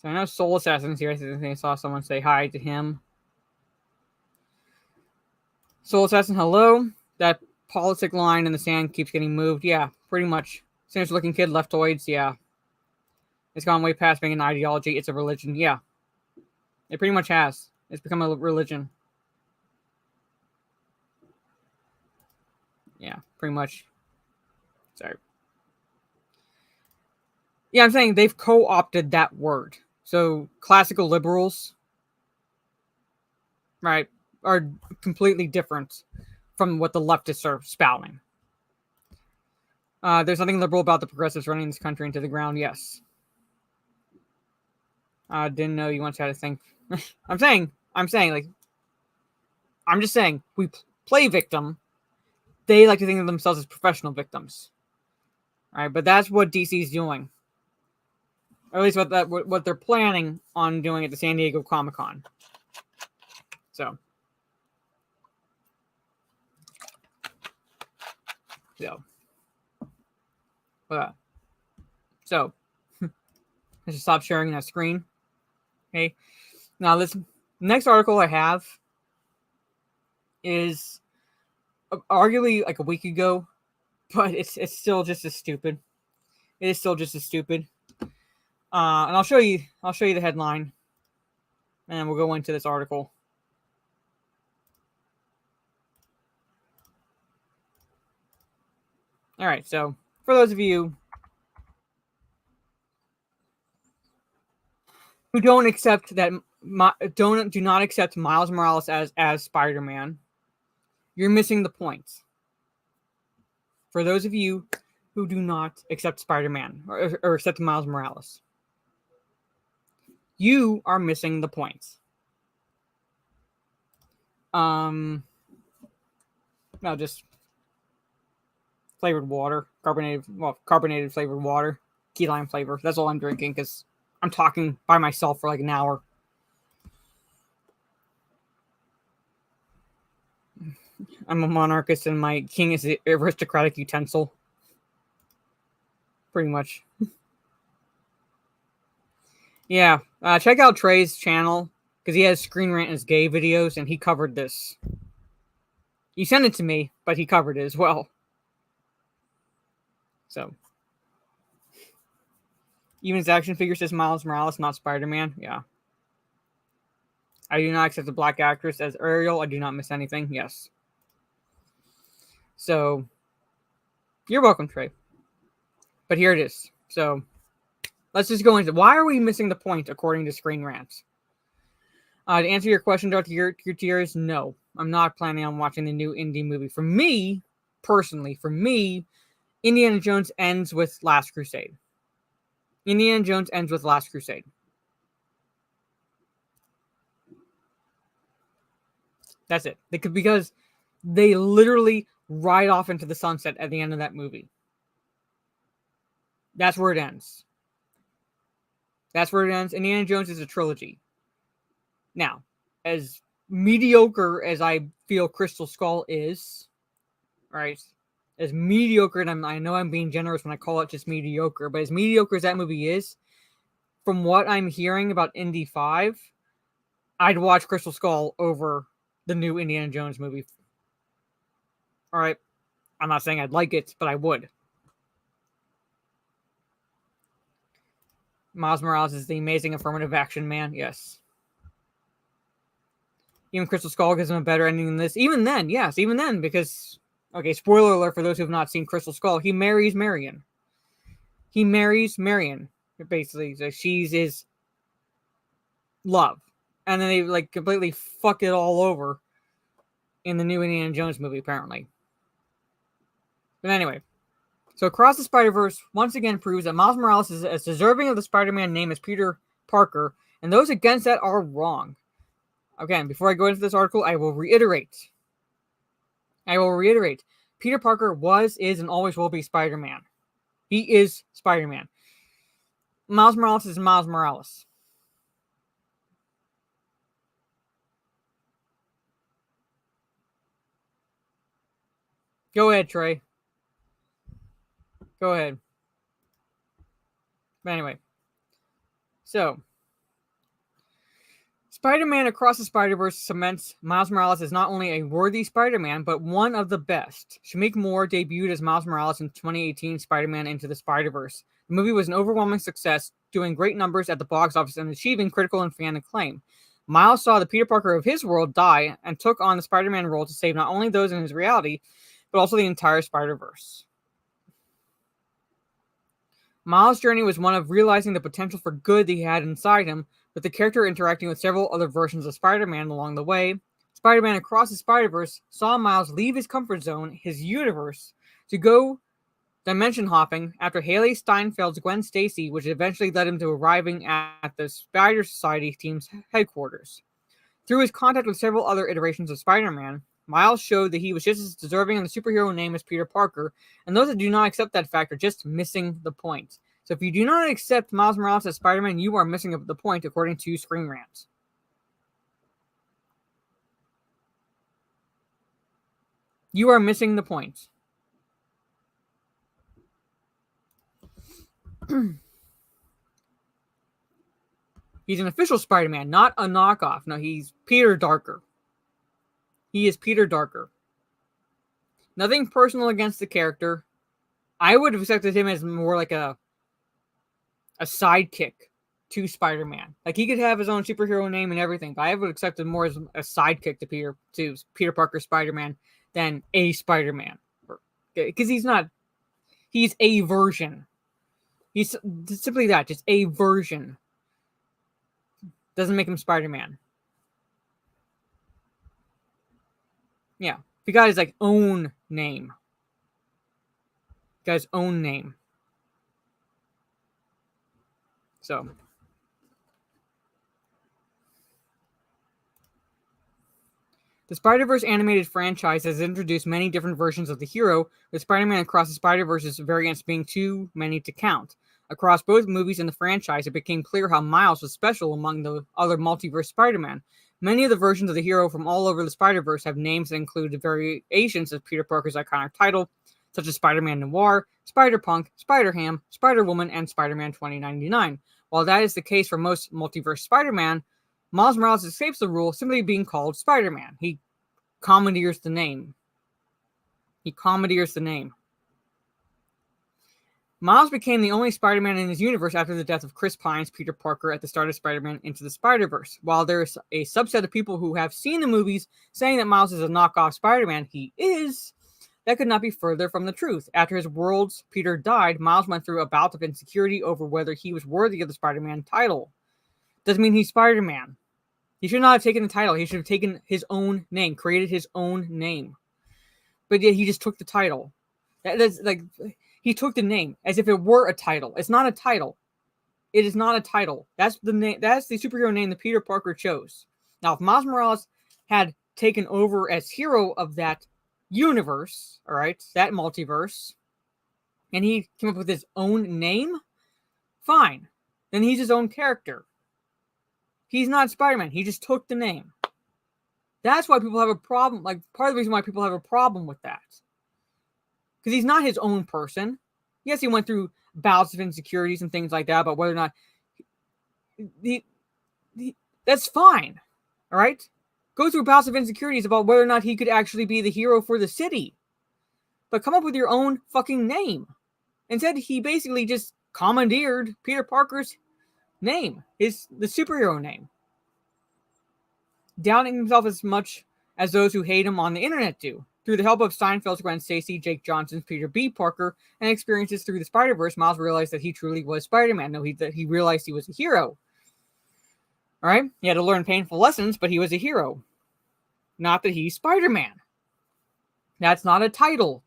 So I know Soul Assassin's here. I think I saw someone say hi to him. Soul Assassin, hello. That politic line in the sand keeps getting moved. Yeah, pretty much. Sinister looking kid, leftoids, yeah. It's gone way past being an ideology. It's a religion, yeah. It pretty much has. It's become a religion. Yeah, pretty much. Sorry. Yeah, I'm saying they've co-opted that word. So classical liberals, right, are completely different from what the leftists are spouting. There's nothing liberal about the progressives running this country into the ground. Yes. Didn't know you once had to think. I'm saying, like, I'm just saying, we play victim. They like to think of themselves as professional victims. All right, but that's what DC's doing. Or at least what they're planning on doing at the San Diego Comic-Con. So. So, I should stop sharing that screen. Okay. Now, this next article I have is arguably like a week ago, but it's still just as stupid. It is still just as stupid. And I'll show you the headline and we'll go into this article. All right, so for those of you who don't accept that, do not accept Miles Morales as Spider-Man, you're missing the point. For those of you who do not accept Spider-Man or accept Miles Morales, you are missing the point. No, just flavored water, carbonated flavored water, key lime flavor. That's all I'm drinking because I'm talking by myself for like an hour. I'm a monarchist and my king is the aristocratic utensil. Pretty much. Yeah, check out Trey's channel because he has Screen Rant as gay videos and he covered this. He sent it to me, but he covered it as well. So, even his action figure says Miles Morales, not Spider-Man. Yeah. I do not accept the black actress as Ariel. I do not miss anything. Yes. So, you're welcome, Trey. But here it is. So, let's just go into why are we missing the point according to Screen Rants? To answer your question, Dr. Gutierrez, no. I'm not planning on watching the new indie movie. For me, personally, Indiana Jones ends with Last Crusade. Indiana Jones ends with Last Crusade. That's it. Because they literally ride off into the sunset at the end of that movie. That's where it ends. That's where it ends. Indiana Jones is a trilogy. Now, as mediocre as I feel Crystal Skull is, right? As mediocre, and I know I'm being generous when I call it just mediocre, but as mediocre as that movie is, from what I'm hearing about Indy 5, I'd watch Crystal Skull over the new Indiana Jones movie. All right. I'm not saying I'd like it, but I would. Miles Morales is the amazing affirmative action man. Yes. Even Crystal Skull gives him a better ending than this. Even then, yes. Even then, because... Okay, spoiler alert for those who have not seen Crystal Skull. He marries Marion. Basically. So she's his love. And then they like completely fuck it all over in the new Indiana Jones movie, apparently. But anyway. So Across the Spider-Verse once again proves that Miles Morales is as deserving of the Spider-Man name as Peter Parker. And those against that are wrong. Again, before I go into this article, I will reiterate. Peter Parker was, is, and always will be Spider-Man. He is Spider-Man. Miles Morales is Miles Morales. Go ahead, Trey. Go ahead. But anyway. So, Spider-Man Across the Spider-Verse cements Miles Morales as not only a worthy Spider-Man, but one of the best. Shameik Moore debuted as Miles Morales in 2018 Spider-Man Into the Spider-Verse. The movie was an overwhelming success, doing great numbers at the box office and achieving critical and fan acclaim. Miles saw the Peter Parker of his world die and took on the Spider-Man role to save not only those in his reality, but also the entire Spider-Verse. Miles' journey was one of realizing the potential for good that he had inside him, with the character interacting with several other versions of Spider-Man along the way. Spider-Man Across the Spider-Verse saw Miles leave his comfort zone, his universe, to go dimension hopping after Haley Steinfeld's Gwen Stacy, which eventually led him to arriving at the Spider Society team's headquarters. Through his contact with several other iterations of Spider-Man, Miles showed that he was just as deserving of the superhero name as Peter Parker, and those that do not accept that fact are just missing the point. So if you do not accept Miles Morales as Spider-Man, you are missing the point, according to Screen Rant. You are missing the point. He's an official Spider-Man, not a knockoff. No, he's Peter Darker. He is Peter Darker. Nothing personal against the character. I would have accepted him as more like a sidekick to Spider-Man. Like, he could have his own superhero name and everything, but I would accept him more as a sidekick to Peter Parker Spider-Man than a Spider-Man. Because he's a version. He's simply that, just a version. Doesn't make him Spider-Man. Yeah. He got his like own name. Got his own name. So the Spider-Verse animated franchise has introduced many different versions of the hero, with Spider-Man Across the Spider-Verse's variants being too many to count. Across both movies and the franchise, it became clear how Miles was special among the other multiverse Spider-Man. Many of the versions of the hero from all over the Spider-Verse have names that include variations of Peter Parker's iconic title, such as Spider-Man Noir, Spider-Punk, Spider-Ham, Spider-Woman, and Spider-Man 2099. While that is the case for most multiverse Spider-Man, Miles Morales escapes the rule simply being called Spider-Man. He commandeers the name. Miles became the only Spider-Man in his universe after the death of Chris Pine's Peter Parker at the start of Spider-Man Into the Spider-Verse. While there's a subset of people who have seen the movies saying that Miles is a knockoff Spider-Man, he is. That could not be further from the truth. After his world's Peter died, Miles went through a bout of insecurity over whether he was worthy of the Spider-Man title. Doesn't mean he's Spider-Man. He should not have taken the title. He should have taken his own name, created his own name. But yeah, he just took the title. That's like, he took the name as if it were a title. It's not a title. It is not a title. That's the name. That's the superhero name that Peter Parker chose. Now, if Miles Morales had taken over as hero of that universe, all right, that multiverse, and he came up with his own name, fine. Then he's his own character. He's not Spider-Man. He just took the name. That's why people have a problem. Like, part of the reason why people have a problem with that. Because he's not his own person. Yes, he went through bouts of insecurities and things like that, but whether or not... that's fine. All right? Go through bouts of insecurities about whether or not he could actually be the hero for the city. But come up with your own fucking name. Instead, he basically just commandeered Peter Parker's name, the superhero name, downing himself as much as those who hate him on the internet do. Through the help of Steinfeld's Gwen Stacy, Jake Johnson's Peter B. Parker, and experiences through the Spider-Verse, Miles realized that he truly was Spider-Man. No, that he realized he was a hero. All right? He had to learn painful lessons, but he was a hero. Not that he's Spider-Man. That's not a title.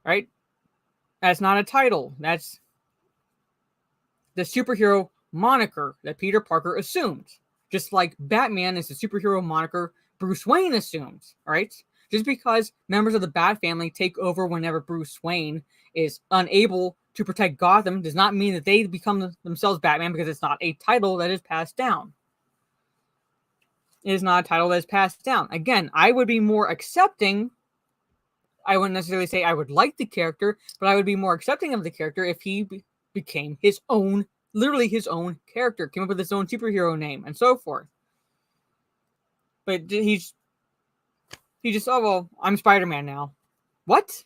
Right? That's not a title. That's the superhero moniker that Peter Parker assumed. Just like Batman is the superhero moniker Bruce Wayne assumed. All right? Just because members of the Bat family take over whenever Bruce Wayne is unable to protect Gotham does not mean that they become themselves Batman, because it's not a title that is passed down. It is not a title that is passed down. Again, I would be more accepting. I wouldn't necessarily say I would like the character, but I would be more accepting of the character if he became his own, literally his own character, came up with his own superhero name, and so forth. But he just, oh, well, I'm Spider-Man now. What?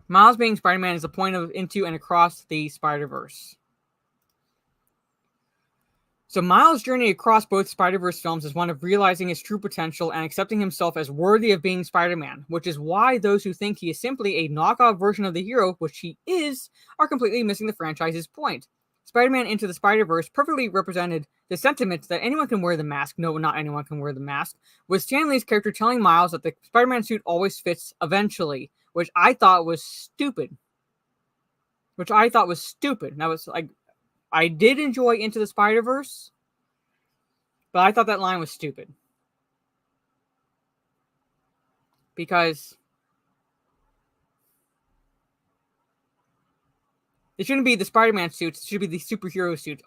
Miles being Spider-Man is the point of Into and Across the Spider-Verse. So Miles' journey across both Spider-Verse films is one of realizing his true potential and accepting himself as worthy of being Spider-Man, which is why those who think he is simply a knockoff version of the hero, which he is, are completely missing the franchise's point. Spider-Man Into the Spider-Verse perfectly represented the sentiment that anyone can wear the mask. No, not anyone can wear the mask. With Stan Lee's character telling Miles that the Spider-Man suit always fits eventually, which I thought was stupid. That was like, I did enjoy Into the Spider-Verse, but I thought that line was stupid. Because it shouldn't be the Spider-Man suits. It should be the superhero suit.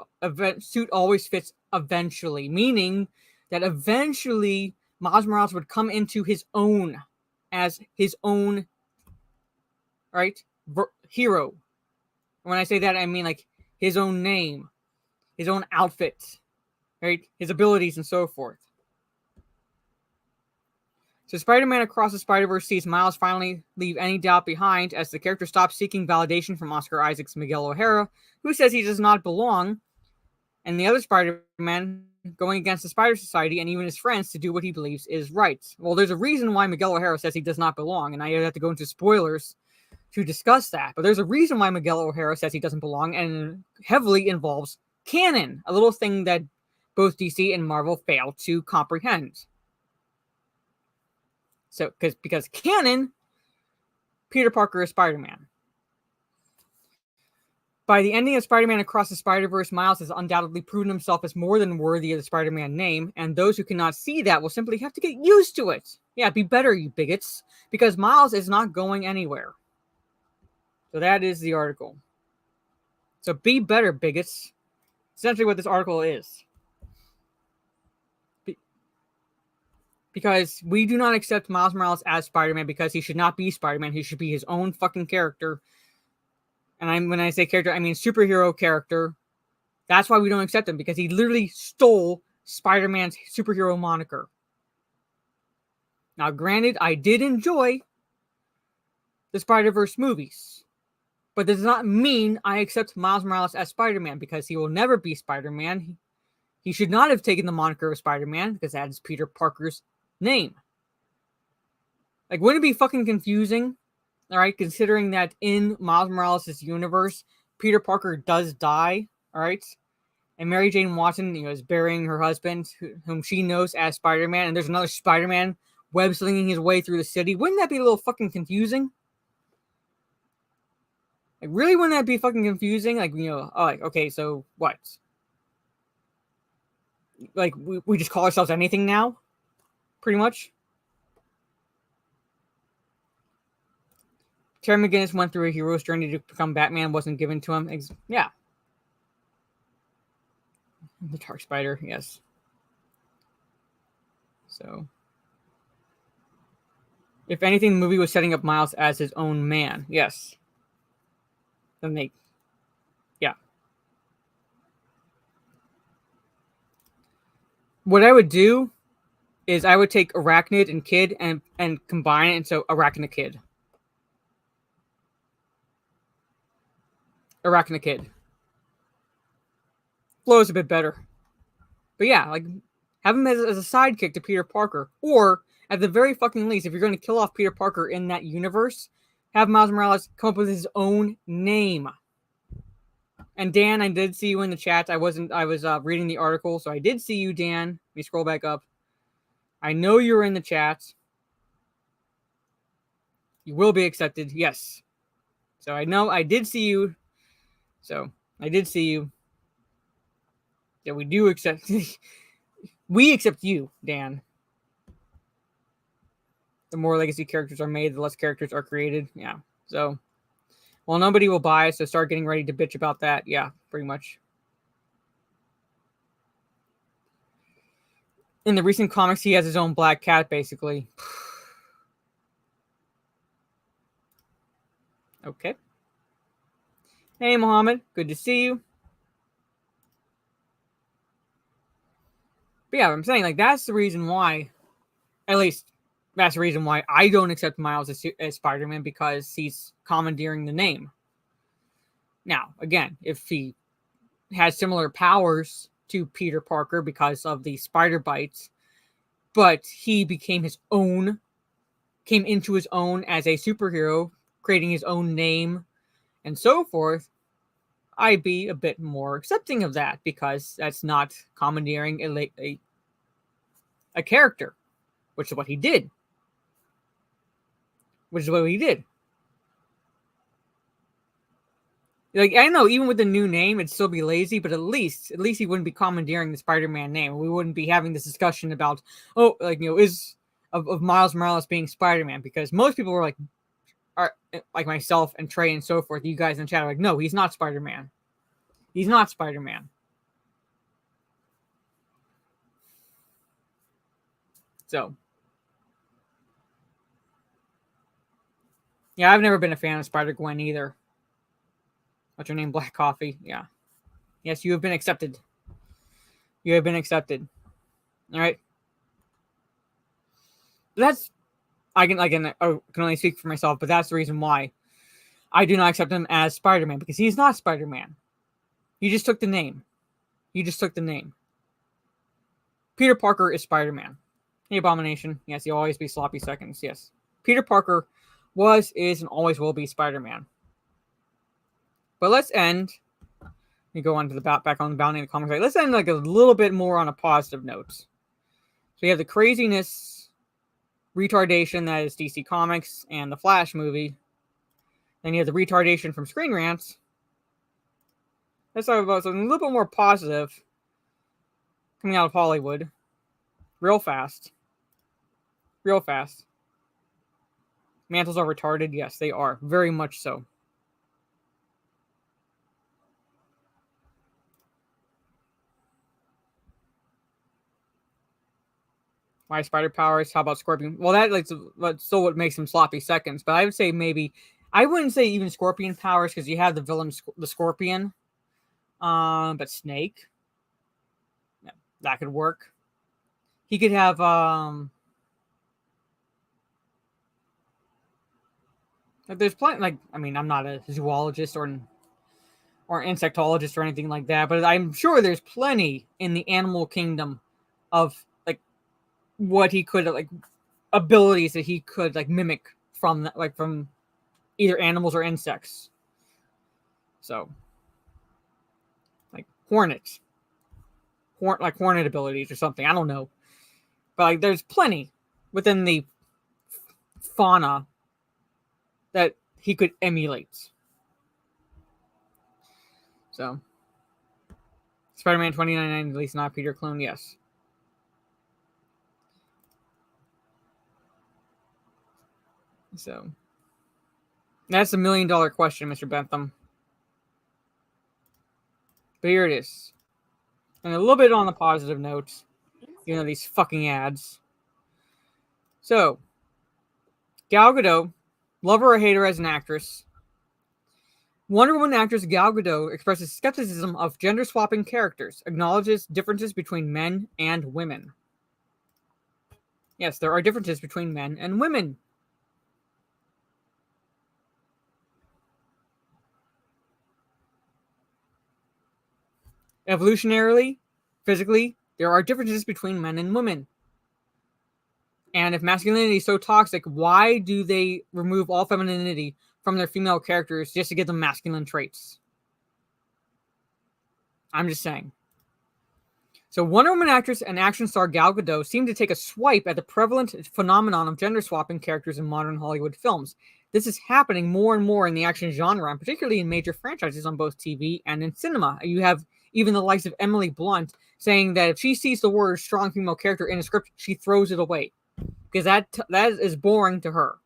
Suit always fits eventually. Meaning that eventually Miles Morales would come into his own as his own, right, hero. When I say that, I mean like his own name, his own outfit, right, his abilities and so forth. So Spider-Man Across the Spider-Verse sees Miles finally leave any doubt behind as the character stops seeking validation from Oscar Isaac's Miguel O'Hara, who says he does not belong, and the other Spider-Man going against the Spider Society and even his friends to do what he believes is right. Well, there's a reason why Miguel O'Hara says he does not belong, and I have to go into spoilers to discuss that. But there's a reason why Miguel O'Hara says he doesn't belong, and heavily involves canon, a little thing that both DC and Marvel fail to comprehend. So, because canon, Peter Parker is Spider-Man. By the ending of Spider-Man Across the Spider-Verse, Miles has undoubtedly proven himself as more than worthy of the Spider-Man name, and those who cannot see that will simply have to get used to it. Yeah, be better, you bigots, because Miles is not going anywhere. So that is the article. So be better, bigots. Essentially what this article is. Because we do not accept Miles Morales as Spider-Man because he should not be Spider-Man. He should be his own fucking character. And when I say character, I mean superhero character. That's why we don't accept him, because he literally stole Spider-Man's superhero moniker. Now, granted, I did enjoy the Spider-Verse movies, but that does not mean I accept Miles Morales as Spider-Man, because he will never be Spider-Man. He should not have taken the moniker of Spider-Man, because that is Peter Parker's name. Like, wouldn't it be fucking confusing, all right, considering that in Miles Morales' universe, Peter Parker does die, all right, and Mary Jane Watson, is burying her husband, whom she knows as Spider-Man, and there's another Spider-Man web-slinging his way through the city. Wouldn't that be a little fucking confusing? Like, really, wouldn't that be fucking confusing? Like, okay, so what? Like, we just call ourselves anything now? Pretty much? Terry McGinnis went through a hero's journey to become Batman, wasn't given to him. Yeah. The Dark Spider, yes. So, if anything, the movie was setting up Miles as his own man. Yes. Then yeah. What I would do is I would take Arachnid and Kid and combine it into Arachnid. Arachnid. Flows a bit better. But yeah, like, have him as a sidekick to Peter Parker. Or, at the very fucking least, if you're going to kill off Peter Parker in that universe, have Miles Morales come up with his own name. And Dan, I did see you in the chat. I was reading the article, so I did see you, Dan. Let me scroll back up. I know you're in the chat. You will be accepted, yes. So I know I did see you. So I did see you. Yeah, we do accept. We accept you, Dan. The more legacy characters are made, the less characters are created. Yeah. So, well, nobody will buy, so start getting ready to bitch about that. Yeah, pretty much. In the recent comics, he has his own black cat, basically. Okay. Hey, Mohammed. Good to see you. But yeah, I'm saying, like, that's the reason why, at least, that's the reason why I don't accept Miles as Spider-Man, because he's commandeering the name. Now, again, if he has similar powers to Peter Parker because of the spider bites, but he came into his own as a superhero, creating his own name and so forth, I'd be a bit more accepting of that, because that's not commandeering a character, which is what he did. Like, I know, even with the new name, it'd still be lazy, but at least he wouldn't be commandeering the Spider-Man name. We wouldn't be having this discussion about, is of Miles Morales being Spider-Man, because most people were like myself and Trey and so forth, you guys in chat are like, no, he's not Spider-Man. He's not Spider-Man. So, yeah, I've never been a fan of Spider-Gwen either. What's your name? Black Coffee. Yeah. Yes, you have been accepted. You have been accepted. All right. That's I can only speak for myself, but that's the reason why I do not accept him as Spider-Man, because he's not Spider-Man. You just took the name. Peter Parker is Spider-Man. The Abomination. Yes, he'll always be sloppy seconds. Yes. Peter Parker was, is, and always will be Spider-Man. But let's end. We go on to the back on the Bounty in the comics. Let's end like a little bit more on a positive note. So you have the craziness, retardation that is DC Comics and the Flash movie. Then you have the retardation from Screen Rants. Let's talk about something a little bit more positive coming out of Hollywood. Real fast. Mantles are retarded. Yes, they are. Very much so. My spider powers. How about Scorpion? Well, that's still what makes him sloppy seconds. But I would say maybe, I wouldn't say even Scorpion powers, because you have the villain, the Scorpion. But Snake, yeah, that could work. He could have there's plenty. Like, I mean, I'm not a zoologist or insectologist or anything like that, but I'm sure there's plenty in the animal kingdom of like what he could like abilities that he could like mimic from either animals or insects. So like hornet abilities or something. I don't know, but like there's plenty within the fauna that he could emulate. So Spider-Man 2099, at least not Peter clone. Yes. So that's $1 million question, Mr. Bentham. But here it is. And a little bit on the positive note, these fucking ads. So, Gal Gadot, love her or hate her as an actress. Wonder Woman actress Gal Gadot expresses skepticism of gender-swapping characters, acknowledges differences between men and women. Yes, there are differences between men and women. Evolutionarily, physically, there are differences between men and women. And if masculinity is so toxic, why do they remove all femininity from their female characters just to give them masculine traits? I'm just saying. So Wonder Woman actress and action star Gal Gadot seem to take a swipe at the prevalent phenomenon of gender swapping characters in modern Hollywood films. This is happening more and more in the action genre, and particularly in major franchises on both TV and in cinema. You have even the likes of Emily Blunt saying that if she sees the word strong female character in a script, she throws it away, because that is boring to her.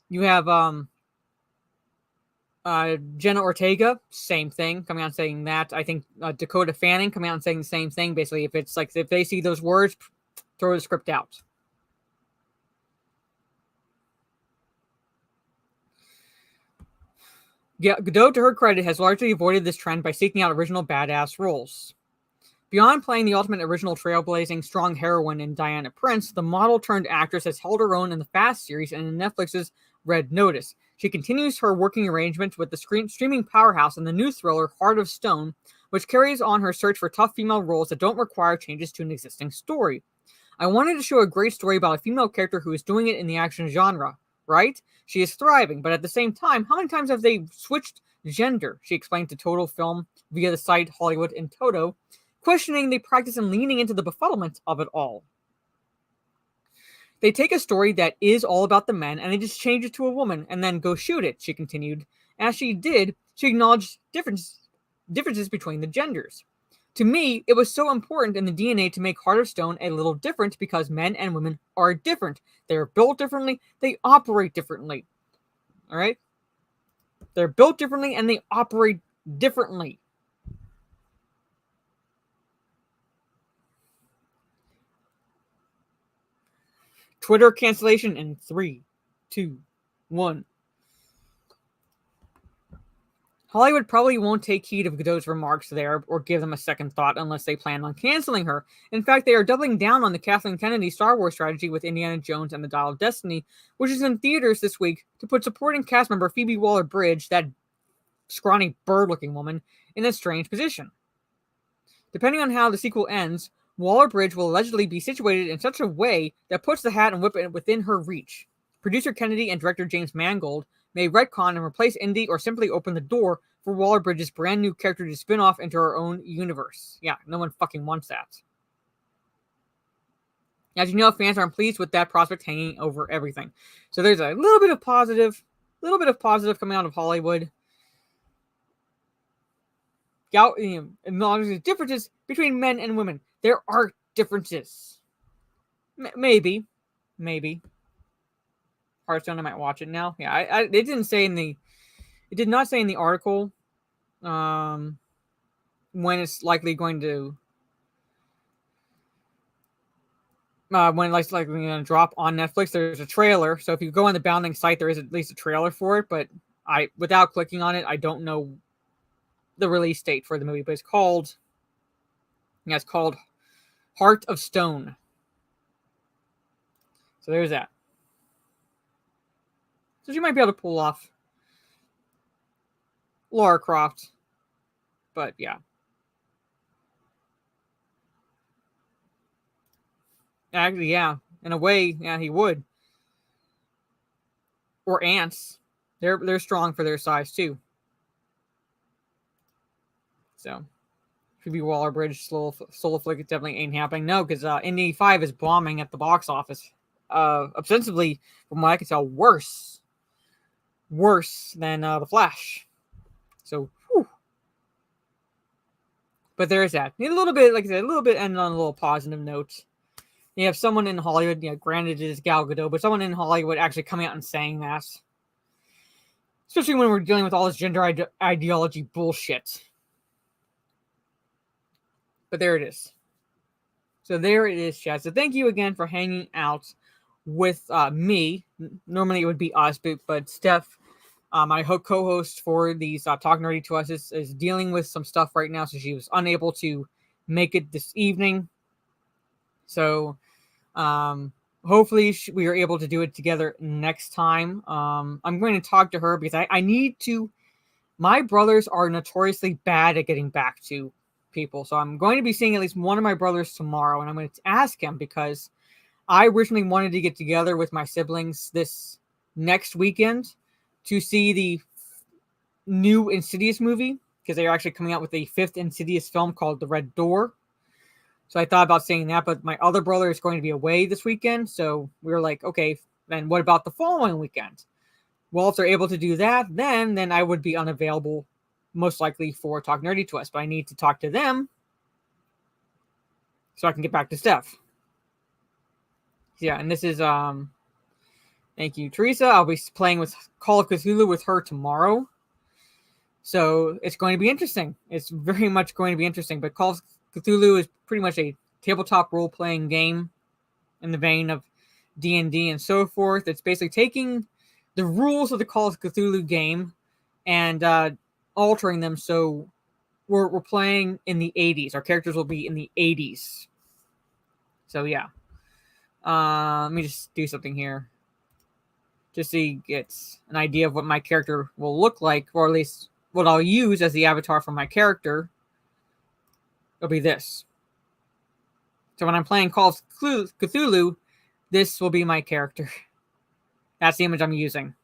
You have Jenna Ortega, same thing, coming out saying that. I think Dakota Fanning coming out and saying the same thing. Basically, if they see those words, throw the script out. Gadot, to her credit, has largely avoided this trend by seeking out original badass roles. Beyond playing the ultimate original trailblazing strong heroine in Diana Prince, the model-turned-actress has held her own in the Fast series and in Netflix's Red Notice. She continues her working arrangement with the streaming powerhouse in the new thriller Heart of Stone, which carries on her search for tough female roles that don't require changes to an existing story. I wanted to show a great story about a female character who is doing it in the action genre, right? She is thriving, but at the same time, how many times have they switched gender? She explained to Total Film via the site Hollywood in Toto, questioning the practice and leaning into the befuddlement of it all. They take a story that is all about the men and they just change it to a woman and then go shoot it, she continued. As she did, she acknowledged differences between the genders. To me, it was so important in the DNA to make Heart of Stone a little different because men and women are different. They are built differently, they operate differently. All right? They're built differently and they operate differently. Twitter cancellation in 3, 2, 1. Hollywood probably won't take heed of Godot's remarks there or give them a second thought unless they plan on canceling her. In fact, they are doubling down on the Kathleen Kennedy Star Wars strategy with Indiana Jones and the Dial of Destiny, which is in theaters this week, to put supporting cast member Phoebe Waller-Bridge, that scrawny bird-looking woman, in a strange position. Depending on how the sequel ends, Waller-Bridge will allegedly be situated in such a way that puts the hat and whip within her reach. Producer Kennedy and director James Mangold may retcon and replace Indy or simply open the door for Waller-Bridge's brand new character to spin off into her own universe. Yeah, no one fucking wants that. As you know, fans aren't pleased with that prospect hanging over everything. So there's a little bit of positive coming out of Hollywood. Acknowledging the differences between men and women. There are differences. Maybe. Hearthstone, I might watch it now. Yeah, it didn't say in the, it did not say in the article, when it's likely going to, when it's likely going to drop on Netflix. There's a trailer, so if you go on the Bounding site, there is at least a trailer for it. But without clicking on it, I don't know the release date for the movie. But it's called Heart of Stone. So there's that. So you might be able to pull off Lara Croft, but yeah. Actually, yeah. In a way, yeah, he would. Or ants. They're strong for their size too. So Phoebe Waller-Bridge solo flick definitely ain't happening. No, because Indy 5 is bombing at the box office. Ostensibly, from what I can tell, worse than The Flash. So, whew. But there's that. A little bit, like I said, a little bit ending on a little positive note. You have someone in Hollywood, granted it is Gal Gadot, but someone in Hollywood actually coming out and saying that. Especially when we're dealing with all this gender ideology bullshit. But there it is. So there it is, chat. So thank you again for hanging out with me. Normally it would be us, but Steph, my co-host for these Talk Nerdy to Us, is dealing with some stuff right now, so she was unable to make it this evening. So hopefully we are able to do it together next time. I'm going to talk to her because I need to. My brothers are notoriously bad at getting back to people, so I'm going to be seeing at least one of my brothers tomorrow, and I'm going to ask him because I originally wanted to get together with my siblings this next weekend to see the new Insidious movie, because they are actually coming out with a 5th Insidious film called The Red Door. So I thought about saying that, but my other brother is going to be away this weekend, so we were like, okay, then what about the following weekend? Well, if they're able to do that, then I would be unavailable, most likely, for Talk Nerdy to Us. But I need to talk to them so I can get back to Steph. Yeah, and this is thank you, Teresa. I'll be playing with Call of Cthulhu with her tomorrow, so it's going to be interesting. It's very much going to be interesting. But Call of Cthulhu is pretty much a tabletop role-playing game in the vein of D&D and so forth. It's basically taking the rules of the Call of Cthulhu game and altering them so we're playing in the 80s. Our characters will be in the 80s. So yeah. Let me just do something here. Just so you get an idea of what my character will look like, or at least what I'll use as the avatar for my character. It'll be this. So when I'm playing Call of Cthulhu, this will be my character. That's the image I'm using.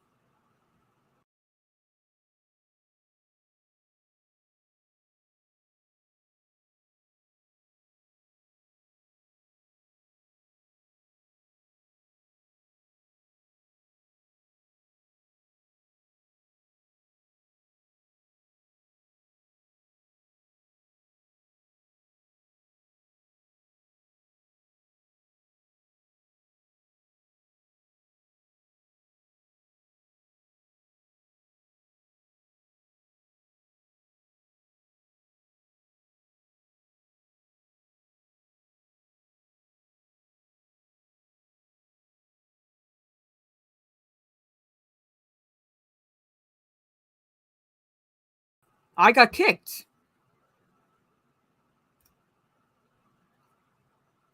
I got kicked.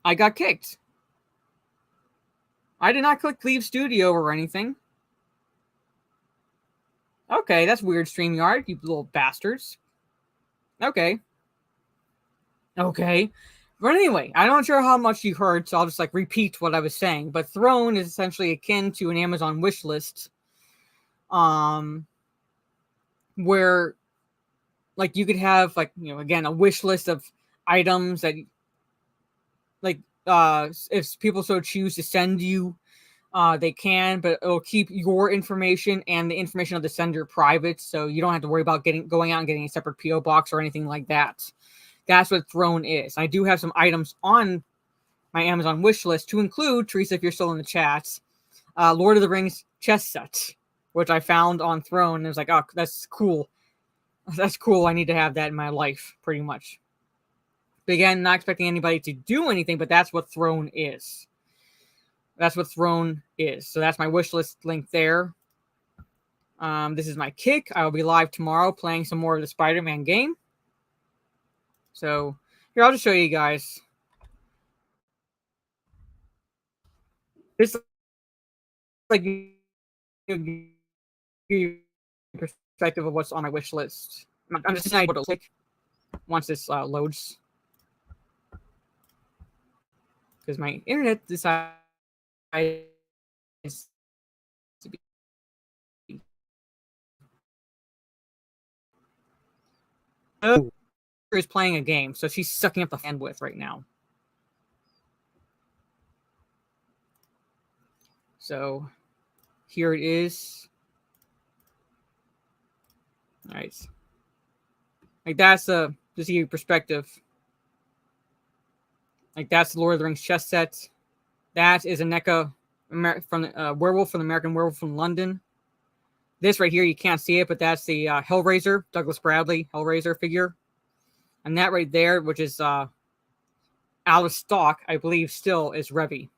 I got kicked. I did not click leave studio or anything. Okay, that's weird, StreamYard, you little bastards. Okay. Okay. But anyway, I'm not sure how much you heard, so I'll just like repeat what I was saying. But Throne is essentially akin to an Amazon wish list. Where like you could have like, you know, again, a wish list of items that like if people so choose to send you, they can, but it'll keep your information and the information of the sender private, so you don't have to worry about going out and getting a separate PO box or anything like that. That's what Throne is. I do have some items on my Amazon wish list to include, Teresa, if you're still in the chat, Lord of the Rings chess set, which I found on Throne. And it was like, oh, that's cool. That's cool. I need to have that in my life, pretty much. But again, not expecting anybody to do anything, but that's what Throne is. That's what Throne is. So that's my wish list link there. This is my kick. I will be live tomorrow playing some more of the Spider-Man game. So here, I'll just show you guys. This like perspective of what's on my wish list. I'm just saying what it'll take once this loads, because my internet decides to be. Is playing a game, so she's sucking up the bandwidth right now. So here it is. All right, like that's a just to give you perspective. Like that's the Lord of the Rings chess set. That is a NECA from Werewolf from the American Werewolf from London. This right here, you can't see it, but that's the Hellraiser, Douglas Bradley Hellraiser figure. And that right there, which is out of stock, I believe still, is Revy.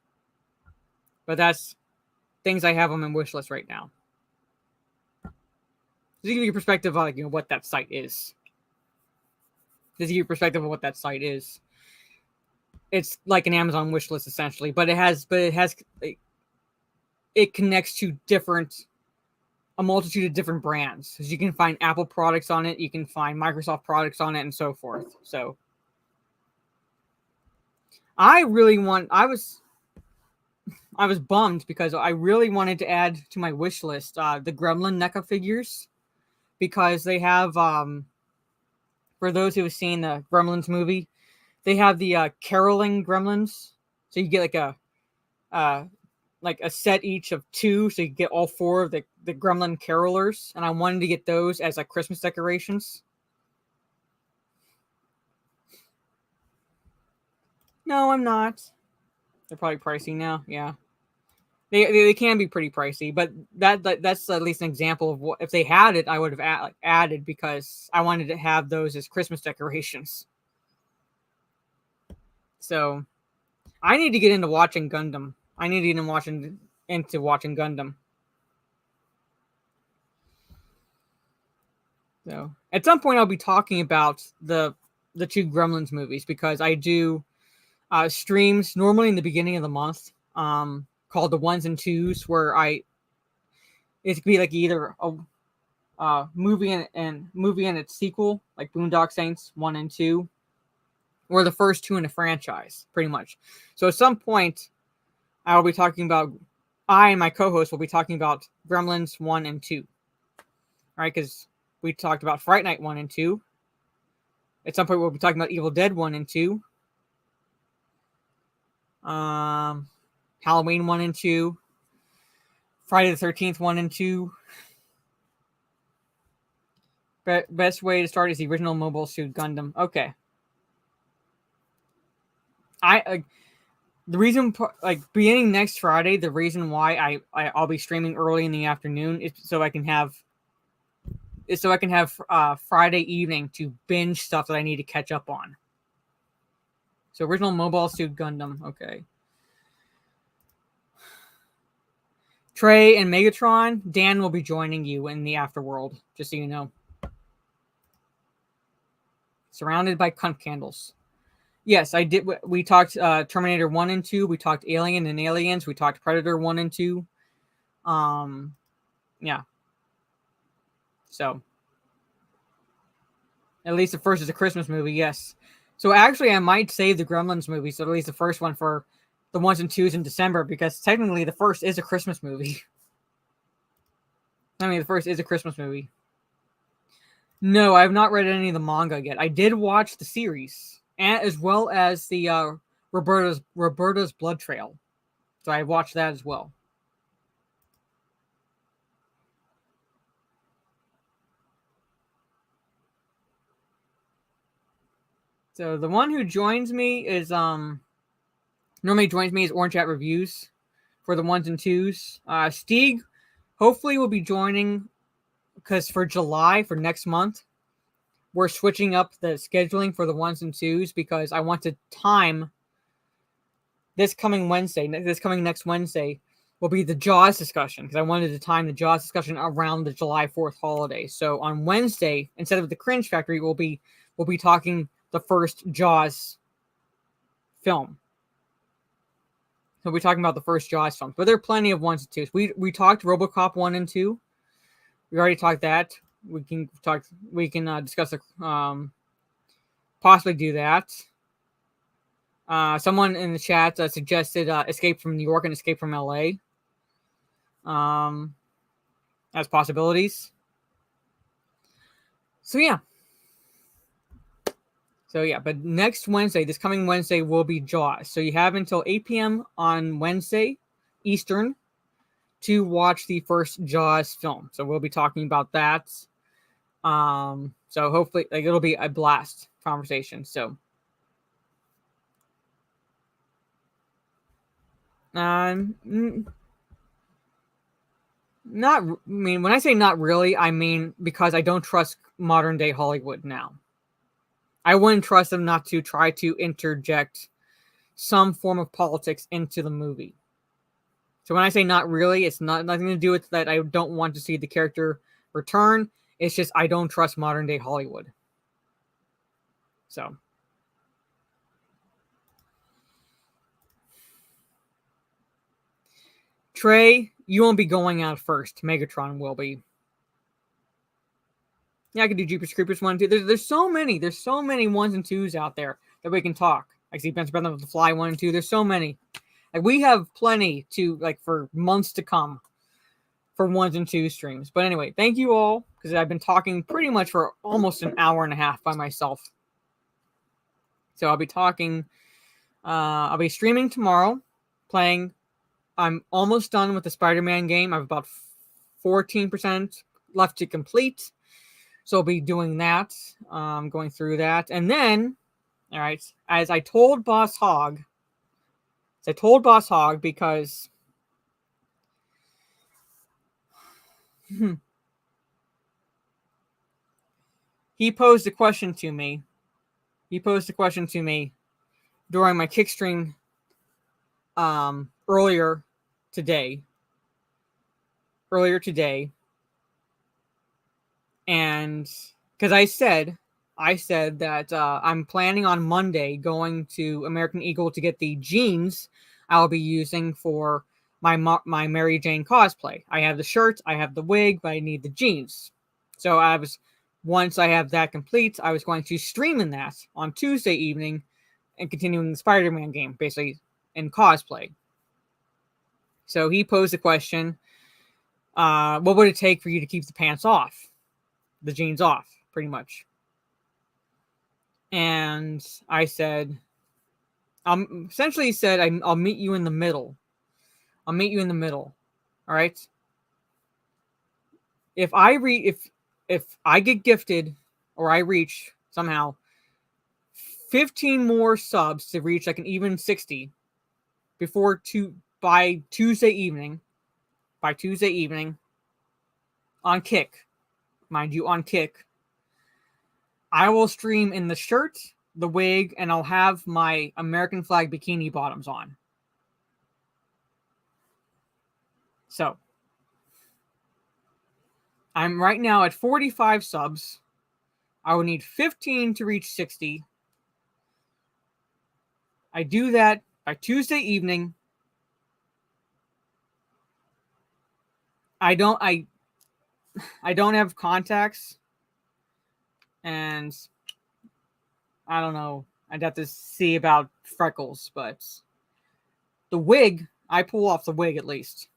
But that's things I have on my wish list right now. Just to give you a perspective of, like, you know, what that site is. Just to give you a perspective of what that site is. It's like an Amazon wish list essentially, but it connects to a multitude of different brands. Because you can find Apple products on it, you can find Microsoft products on it, and so forth. So I was bummed because I really wanted to add to my wish list the Gremlin NECA figures, because they have for those who have seen the Gremlins movie, they have the caroling gremlins. So you get like a set each of 2, so you get all 4 of the gremlin carolers, and I wanted to get those as like Christmas decorations. No, I'm not. They're probably pricey now. Yeah, they can be pretty pricey, but that's at least an example of what, if they had it, I would have added, because I wanted to have those as Christmas decorations. So I need to get into watching Gundam. I need to get into watching Gundam. So at some point I'll be talking about the 2 Gremlins movies, because I do streams normally in the beginning of the month, called the ones and twos, where it could be like either a movie and its sequel, like Boondock Saints 1 and 2, or the first 2 in a franchise, pretty much. So at some point I will be talking about, I and my co-host will be talking about Gremlins 1 and 2. All right, because we talked about Fright Night 1 and 2. At some point we'll be talking about Evil Dead 1 and 2. Halloween 1 and 2. Friday the 13th 1 and 2. Best way to start is the original Mobile Suit Gundam. Okay. The reason, like, beginning next Friday, the reason why I'll be streaming early in the afternoon is so I can have Friday evening to binge stuff that I need to catch up on. So original Mobile Suit Gundam. Okay. Trey and Megatron, Dan will be joining you in the afterworld, just so you know. Surrounded by cunt candles. Yes, I did. We talked Terminator 1 and 2. We talked Alien and Aliens. We talked Predator 1 and 2. Yeah. So, at least the first is a Christmas movie, yes. So, actually, I might save the Gremlins movie, so at least the first one for the 1s and 2s in December, because technically the first is a Christmas movie. I mean, the first is a Christmas movie. No, I have not read any of the manga yet. I did watch the series, and as well as the Roberta's Blood Trail. So I watched that as well. So the one who joins me is normally joins me is Orange Hat Reviews for the 1s and 2s. Stieg hopefully will be joining because for July, for next month, we're switching up the scheduling for the 1s and 2s because I want to time this coming next Wednesday will be the Jaws discussion because I wanted to time the Jaws discussion around the July 4th holiday. So on Wednesday, instead of the Cringe Factory, we'll be talking the first Jaws film. So we'll be talking about the first Jaws film. But there are plenty of 1s and 2s. We talked RoboCop 1 and 2. We already talked that. We can discuss possibly do that. Someone in the chat suggested Escape from New York and Escape from LA. As possibilities. So yeah, but next Wednesday, this coming Wednesday, will be Jaws. So you have until 8 p.m. on Wednesday, Eastern, to watch the first Jaws film. So we'll be talking about that. So hopefully, it'll be a blast conversation. So, not. I mean, when I say not really, I mean because I don't trust modern day Hollywood now. I wouldn't trust them not to try to interject some form of politics into the movie. So when I say not really, it's nothing to do with that I don't want to see the character return. It's just I don't trust modern day Hollywood. So. Trey, you won't be going out first. Megatron will be. Yeah, I could do Jeepers Creepers 1 and 2. There's so many. There's so many 1s and 2s out there that we can talk. I see Ben's Brother of the Fly 1 and 2. There's so many. We have plenty to for months to come for 1s and 2 streams. But anyway, thank you all because I've been talking pretty much for almost an hour and a half by myself. So I'll be talking. I'll be streaming tomorrow, playing. I'm almost done with the Spider-Man game. I have about 14% left to complete. So I'll be doing that, going through that. And then, all right, as I told Boss Hog, because he posed a question to me. During my kick stream earlier today. And because I said that I'm planning on Monday going to American Eagle to get the jeans I'll be using for my Mary Jane cosplay. I have the shirt, I have the wig, but I need the jeans. So once I have that complete, I was going to stream in that on Tuesday evening and continuing the Spider-Man game, basically in cosplay. So he posed a question, what would it take for you to keep the pants off? The jeans off, pretty much. And I said, essentially said, I'll meet you in the middle. All right. If I get gifted or I reach somehow 15 more subs to reach an even 60 by Tuesday evening on Kick, mind you, on Kick, I will stream in the shirt, the wig, and I'll have my American flag bikini bottoms on. So, I'm right now at 45 subs. I will need 15 to reach 60. I do that by Tuesday evening. I don't have contacts, and I don't know. I'd have to see about freckles, but the wig, I pull off the wig at least.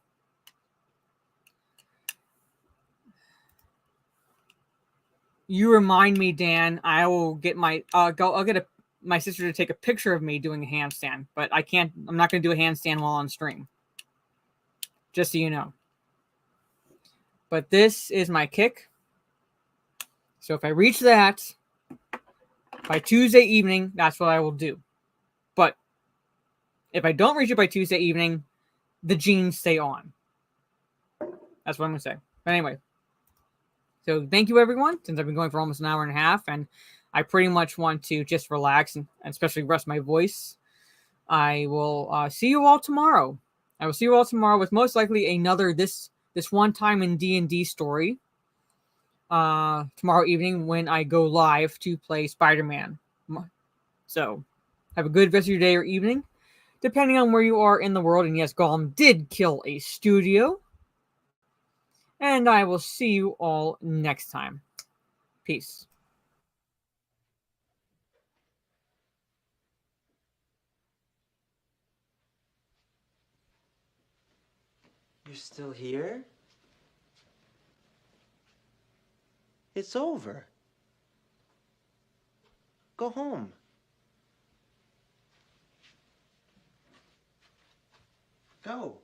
You remind me, Dan. I will get my I'll get my sister to take a picture of me doing a handstand, but I can't. I'm not going to do a handstand while on stream. Just so you know. But this is my kick. So if I reach that by Tuesday evening, that's what I will do. But if I don't reach it by Tuesday evening, the jeans stay on. That's what I'm going to say. But anyway. So thank you, everyone, since I've been going for almost an hour and a half, and I pretty much want to just relax and especially rest my voice. I will see you all tomorrow. I will see you all tomorrow with most likely another this one time in D&D story. Tomorrow evening when I go live to play Spider-Man. So have a good rest of your day or evening, depending on where you are in the world. And yes, Gollum did kill a studio. And I will see you all next time. Peace. You're still here? It's over. Go home. Go.